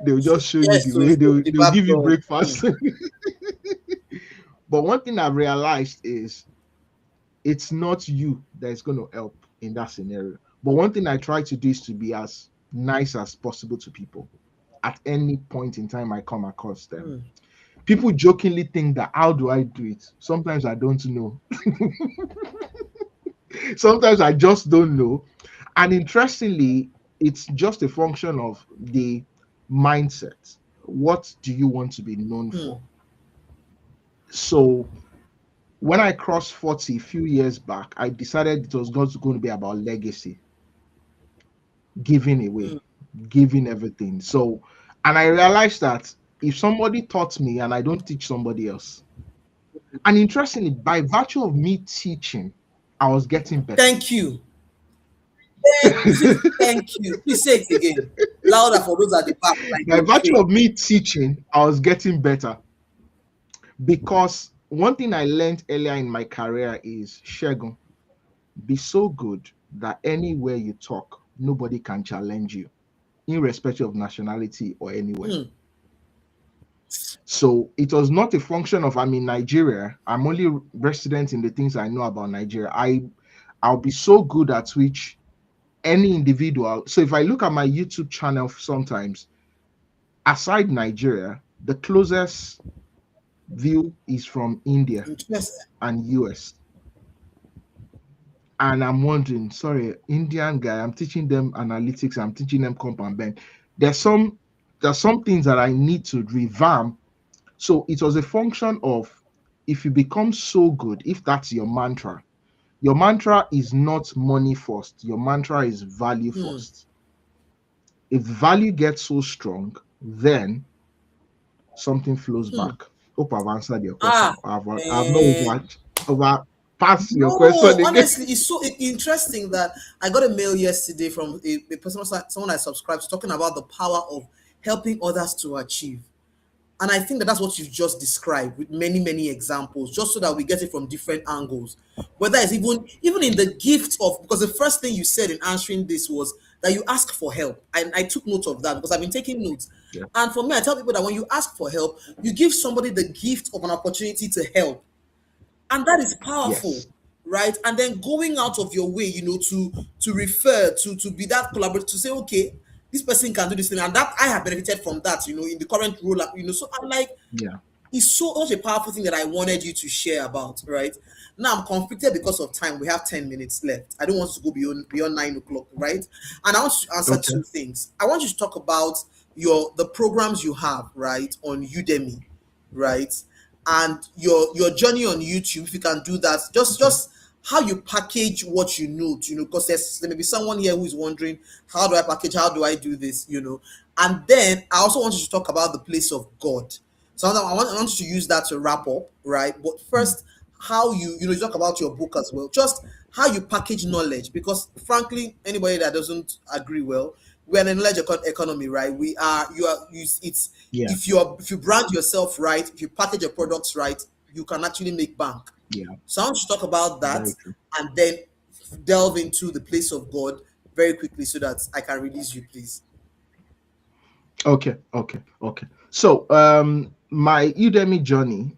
S2: they will just show you
S1: Yes,
S2: the
S1: so
S2: way
S1: show you the
S2: they will
S1: back
S2: give you
S1: door. Hmm.
S2: breakfast. But one thing I've realized is it's not you that is going to help in that scenario. But one thing I try to do is to be as nice as possible to people at any point in time I come across them.
S1: Hmm.
S2: People jokingly think that how do I do it? Sometimes I don't know. Sometimes I just don't know. And interestingly, it's just a function of the mindset. What do you want to be known
S1: Hmm.
S2: for? So when I crossed 40 a few years back, I decided it was going to be about legacy, giving
S1: Hmm.
S2: away, giving everything. So, and I realized that if somebody taught me and I don't teach somebody else, and interestingly, by virtue of me teaching, I was getting better.
S1: Thank you. Thank you. Please say it again. Louder for those at the back, like
S2: By
S1: they
S2: virtue
S1: say.
S2: of me teaching, I was getting better, because one thing I learned earlier in my career is, Shegun, be so good that anywhere you talk, nobody can challenge you, irrespective of nationality or anywhere.
S1: Hmm.
S2: So it was not a function of I'm in Nigeria. I'm only resident in the things I know about Nigeria. I'll be so good at which any individual. So if I look at my YouTube channel sometimes, aside Nigeria, the closest view is from India
S1: Interesting.
S2: and US. And I'm wondering, sorry, Indian guy, I'm teaching them analytics, I'm teaching them compound bend. There's some there's some things that I need to revamp. So it was a function of, if you become so good, if that's your mantra is not money first, your mantra is value
S1: Hmm.
S2: first. If value gets so strong, then something flows
S1: Hmm.
S2: back. Hope I've answered your
S1: Ah,
S2: question. I've not
S1: man.
S2: over passed your
S1: No,
S2: question again.
S1: honestly, it's so interesting that I got a mail yesterday from a person, someone I subscribed to, talking about the power of helping others to achieve. And I think that that's what you've just described with many, many examples, just so that we get it from different angles. Whether it's even in the gift of, because the first thing you said in answering this was that you ask for help. And I took note of that because I've been taking notes.
S2: Yeah.
S1: And for me, I tell people that when you ask for help, you give somebody the gift of an opportunity to help. and that is powerful,
S2: Yes.
S1: right? And then going out of your way, to refer, to be that collaborator, to say, okay, this person can do this thing, and that I have benefited from that, in the current role, so I'm like,
S2: Yeah.
S1: it's so such a powerful thing that I wanted you to share about, right? Now I'm conflicted because of time. We have 10 minutes left. I don't want to go beyond 9 o'clock, right? And I want to answer
S2: Okay.
S1: two things. I want you to talk about the programs you have, right, on Udemy, right? And your journey on YouTube, if you can do that,
S2: Okay.
S1: just how you package what you know, because there may be someone here who is wondering, how do I package, how do I do this, and then I also want you to talk about the place of God. So now I want you to use that to wrap up, right? But
S2: Hmm.
S1: first, how you talk about your book as well, just how you package knowledge, because frankly, anybody that doesn't agree, well, we're in a knowledge economy, right? It's,
S2: Yeah.
S1: if you brand yourself right, if you package your products right, you can actually make bank.
S2: Yeah.
S1: So I want you to talk about that,
S2: Very true.
S1: and then delve into the place of God very quickly so that I can release you, please.
S2: Okay. Okay. Okay. So, my Udemy journey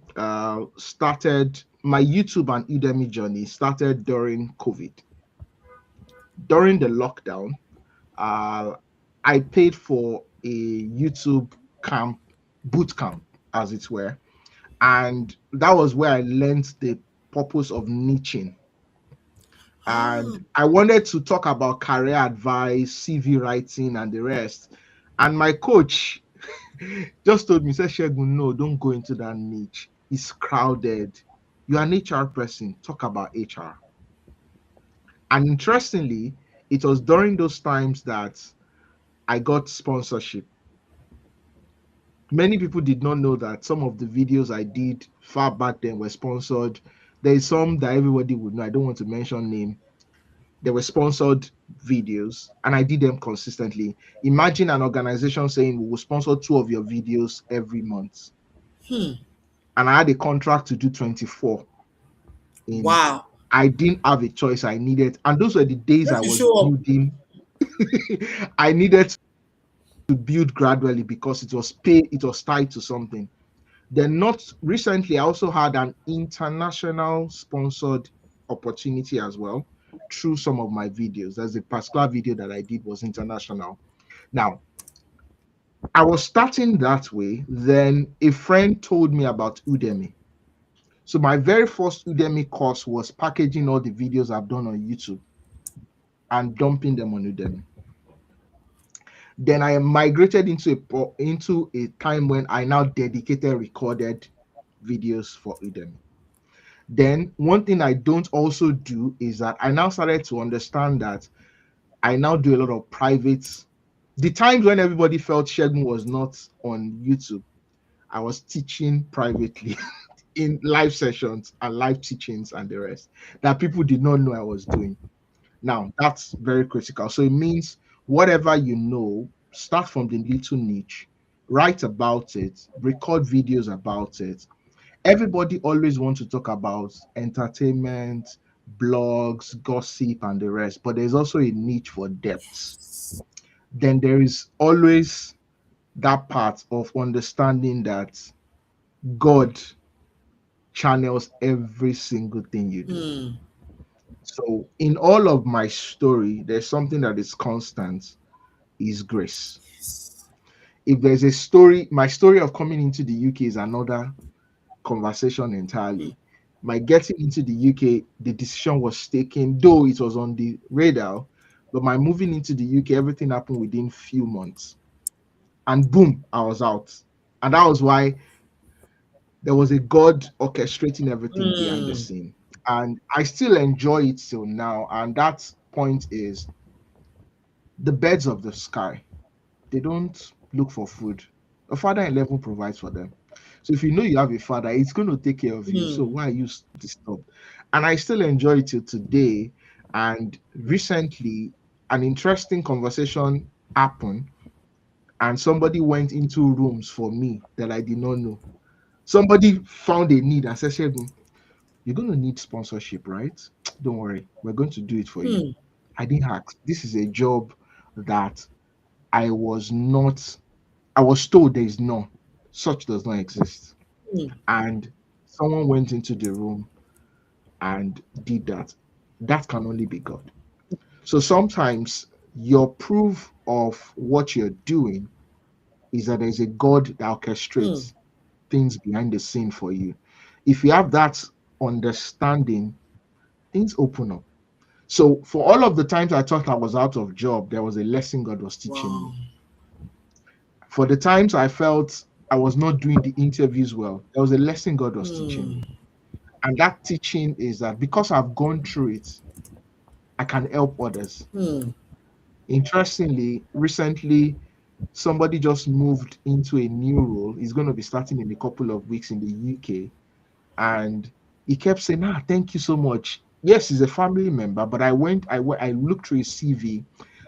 S2: started. My YouTube and Udemy journey started during COVID. During the lockdown, uh, I paid for a YouTube camp, boot camp, as it were, and that was where I learned the purpose of niching. And
S1: Ah,
S2: I wanted to talk about career advice, CV writing, and the rest. And my coach just told me, said, Shegun, no, don't go into that niche. It's crowded. You're an HR person, talk about HR. And interestingly, it was during those times that I got sponsorship. Many people did not know that some of the videos I did far back then were sponsored. There is some that everybody would know. I don't want to mention name. They were sponsored videos, and I did them consistently. Imagine an organization saying we will sponsor two of your videos every month, and I had a contract to do 24 in.
S1: wow.
S2: I didn't have a choice. I needed, and those were the days I
S1: Just to
S2: was
S1: show up.
S2: building. I needed to build gradually because it was tied to something. Then, not recently, I also had an international sponsored opportunity as well through some of my videos. There's a particular video that I did was international. Now, I was starting that way. Then a friend told me about Udemy. So my very first Udemy course was packaging all the videos I've done on YouTube and dumping them on Udemy. Then I migrated into a time when I now dedicated recorded videos for Udemy. Then one thing I don't also do is that I now started to understand that I now do a lot of private. The times when everybody felt Shegun was not on YouTube, I was teaching privately in live sessions and live teachings and the rest that people did not know I was doing. Now that's very critical. So it means whatever you know, start from the little niche, write about it, record videos about it. Everybody always wants to talk about entertainment, blogs, gossip, and the rest, but there's also a niche for depth. Then there is always that part of understanding that God channels every single thing you do.
S1: Hmm.
S2: So in all of my story, there's something that is constant is grace. If there's a story, my story of coming into the UK is another conversation
S1: Hmm.
S2: entirely. My getting into the UK, the decision was taken, though it was on the radar, but my moving into the UK, everything happened within few months. And boom, I was out. And that was why there was a God orchestrating everything behind the
S1: Hmm.
S2: scene. And I still enjoy it till now. And that point is the birds of the sky, they don't look for food. A father in heaven provides for them. So if you know you have a father, it's going to take care of you. So
S1: Hmm.
S2: why are you disturbed? And I still enjoy it till today. And recently, an interesting conversation happened, and somebody went into rooms for me that I did not know. Somebody found a need and said, Shegun, you're going to need sponsorship, right? Don't worry, we're going to do it for you.
S1: Hmm.
S2: I didn't ask. This is a job that I was not, I was told there is no, such does not exist.
S1: Hmm.
S2: And someone went into the room. and did that. That can only be God. So sometimes your proof of what you're doing is that there's a God that
S1: Hmm.
S2: orchestrates things behind the scene for you. If you have that understanding, things open up. So for all of the times I thought I was out of job, there was a lesson God was teaching
S1: Wow.
S2: me. For the times I felt I was not doing the interviews well, there was a lesson God was teaching
S1: Hmm.
S2: me. And that teaching is that because I've gone through it, I can help others.
S1: Hmm.
S2: Interestingly, recently, somebody just moved into a new role. He's going to be starting in a couple of weeks in the UK. And he kept saying, "Ah, thank you so much." Yes, he's a family member, but I looked through his CV.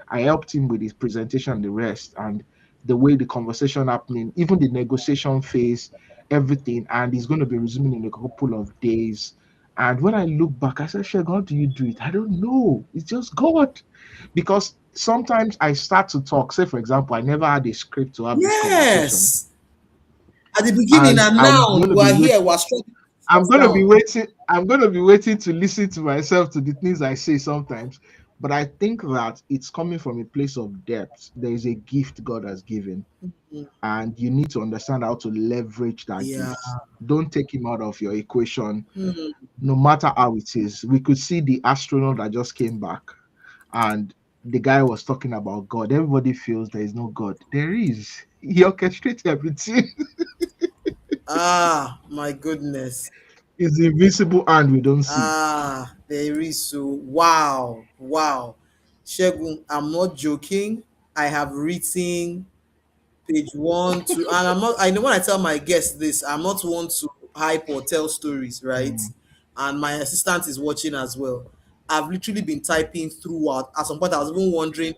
S2: I helped him with his presentation and the rest, and the way the conversation happening, even the negotiation phase, everything. And he's going to be resuming in a couple of days. And when I look back, I said, "Sheg, how do you do it?" I don't know. It's just God. Because sometimes I start to talk. Say, for example, I never had a script to have this conversation,
S1: Yes. At the beginning
S2: and
S1: and
S2: I'm
S1: now
S2: going to
S1: you
S2: be
S1: are
S2: waiting.
S1: here, we're struggling to
S2: I'm
S1: sit
S2: gonna be
S1: down.
S2: waiting. I'm gonna be waiting to listen to myself to the things I say sometimes. But I think that it's coming from a place of depth. There is a gift God has given,
S1: Hmm.
S2: and you need to understand how to leverage that
S1: Yeah.
S2: gift. Don't take him out of your equation,
S1: Hmm.
S2: no matter how it is. We could see the astronaut that just came back, and the guy was talking about God. Everybody feels there is no God. There is. He orchestrates everything.
S1: Ah, my goodness.
S2: It's the invisible hand we don't see.
S1: Ah, there is so wow, wow. Shegun, I'm not joking. I have written page one, two, and I'm not. I know when I tell my guests this, I'm not one to hype or tell stories, right?
S2: Mm,
S1: And my assistant is watching as well. I've literally been typing throughout. At some point, I was even wondering,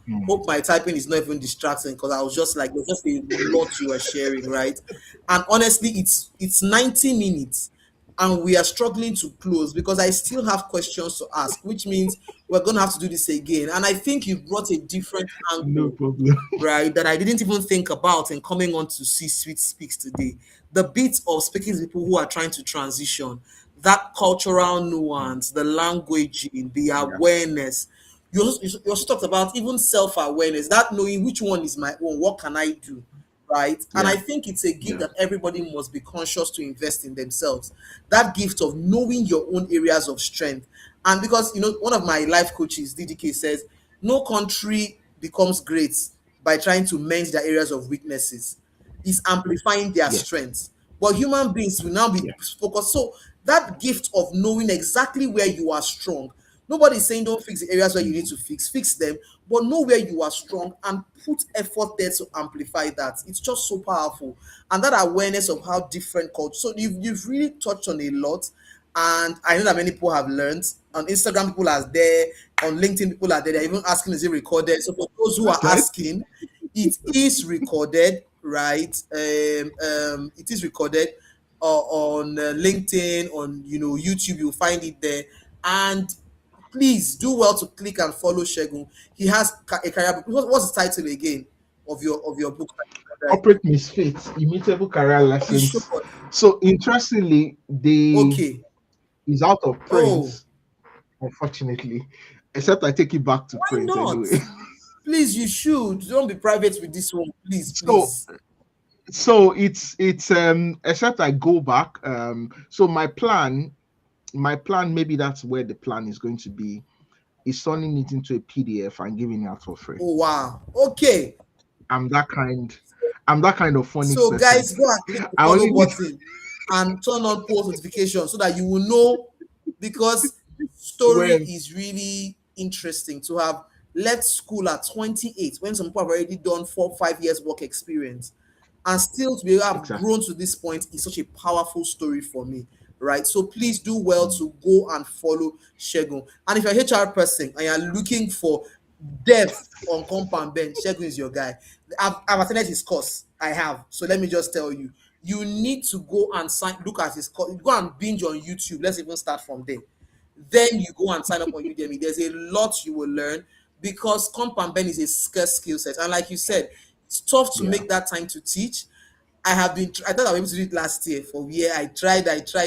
S2: mm.
S1: hope my typing is not even distracting because I was just like, there's just a lot you were sharing, right? And honestly, it's 90 minutes, and we are struggling to close because I still have questions to ask, which means we're gonna have to do this again. And I think you brought a different
S2: No
S1: angle,
S2: problem.
S1: right, that I didn't even think about in coming on to see Sweet Speaks today. The bit of speaking to people who are trying to transition, that cultural
S2: Mm,
S1: nuance, the languaging, the
S2: yeah,
S1: awareness. You also talked about even self awareness, that knowing which one is my own, what can I do, right? And I
S2: yeah,
S1: think it's a gift
S2: yeah,
S1: that everybody must be conscious to invest in themselves. That gift of knowing your own areas of strength. And because, one of my life coaches, DDK, says, no country becomes great by trying to mend their areas of weaknesses. Is amplifying their
S2: yes,
S1: strengths. But human beings will now be
S2: yeah,
S1: focused. So that gift of knowing exactly where you are strong. Nobody's saying don't fix the areas where you need
S2: mm,
S1: to fix them, but know where you are strong and put effort there to amplify that. It's just so powerful. And that awareness of how different cultures. So you've really touched on a lot. And I know that many people have learned. On Instagram, people are there. On LinkedIn, people are there. They're even asking, is it recorded? So for those who are
S2: that's right.
S1: asking, it is recorded, right? It is recorded on LinkedIn, on YouTube. You'll find it there. And please do well to click and follow Shegun. He has a career book. What's the title again of your book? Right.
S2: Corporate misfits, immutable career
S1: Please show
S2: lessons.
S1: us.
S2: So interestingly, the
S1: Okay.
S2: is out of
S1: Oh,
S2: print, unfortunately. Except I take it back to
S1: why
S2: print
S1: not?
S2: anyway.
S1: Please, you should. Don't be private with this one. Please,
S2: So
S1: please.
S2: it's except I go back. So my plan maybe that's where the plan is going to be is turning it into a PDF and giving it out for free.
S1: Oh, wow. Okay.
S2: I'm that kind. I'm that kind of funny
S1: So,
S2: person.
S1: guys, go and click the
S2: I
S1: follow
S2: only need
S1: button and turn on post notifications so that you will know, because story
S2: when
S1: is really interesting to have left school at 28 when some people have already done 4 5 years work experience, and still to be able to have
S2: exactly.
S1: grown to this point is such a powerful story for me, right? So please do well
S2: Mm,
S1: to go and follow Shegun. And if you're an HR person and you're looking for depth on compound bench, Shegun is your guy. I've attended his course. I have. So let me just tell you, you need to go and look at his course. Go and binge on YouTube. Let's even start from there. Then you go and sign up on Udemy. There's a lot you will learn because comp and bend is a scarce skill set. And like you said, it's tough to
S2: yeah.
S1: make that time to teach. I thought I was able to do it last year for year. I tried,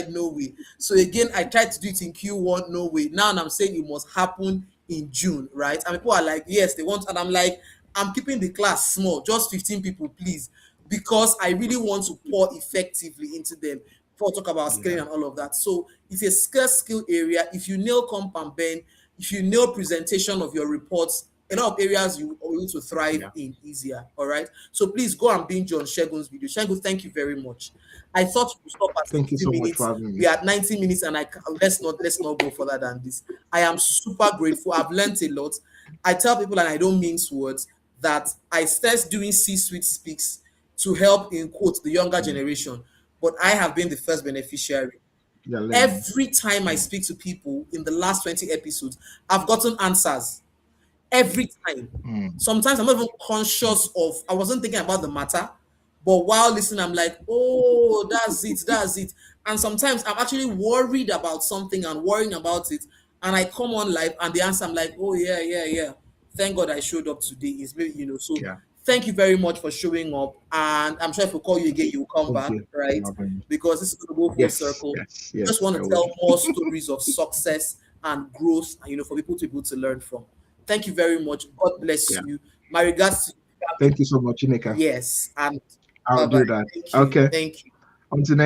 S1: no way. So again, I tried to do it in Q1, no way. Now I'm saying it must happen in June, right? And people are like, yes, they want, and I'm like, I'm keeping the class small, just 15 people, please, because I really want to pour effectively into them before I talk about scaling
S2: Yeah.
S1: and all of that. So it's a scarce skill area. If you nail comp and bend, if you nail presentation of your reports, a lot of areas you are able to thrive
S2: Yeah.
S1: in easier. All right. So please go and binge on Shegun's video. Shegun, thank you very much. I thought we would stop at
S2: Thank you
S1: 60
S2: so much for
S1: minutes.
S2: having
S1: We
S2: me.
S1: are at 90 minutes, and let's not go further than this. I am super grateful. I've learned a lot. I tell people, and I don't mince words, that I started doing C-suite speaks to help in quote the younger
S2: Mm.
S1: generation, but I have been the first beneficiary.
S2: You're learning.
S1: Every time I
S2: Mm.
S1: speak to people in the last 20 episodes, I've gotten answers every time.
S2: Mm.
S1: Sometimes I'm not even conscious of, I wasn't thinking about the matter, but while listening, I'm like, oh, that's it. And sometimes I'm actually worried about something and worrying about it. And I come on live and the answer, I'm like, oh, yeah, yeah, yeah. Thank God I showed up today. It's maybe, so
S2: Yeah.
S1: thank you very much for showing up. And I'm sure if we call you again, you'll come
S2: Thank
S1: back,
S2: you
S1: right?
S2: for having me.
S1: Because this is going to go full
S2: Yes.
S1: circle.
S2: Yes.
S1: Just
S2: Yes.
S1: want
S2: I
S1: to
S2: will.
S1: tell more stories of success and growth, for people to be able to learn from. Thank you very much. God bless
S2: Yeah.
S1: you. My regards to you.
S2: Thank you so much, Ineka.
S1: Yes. And
S2: I'll
S1: bye bye.
S2: do that.
S1: Thank you.
S2: Okay.
S1: Thank you.
S2: On to next.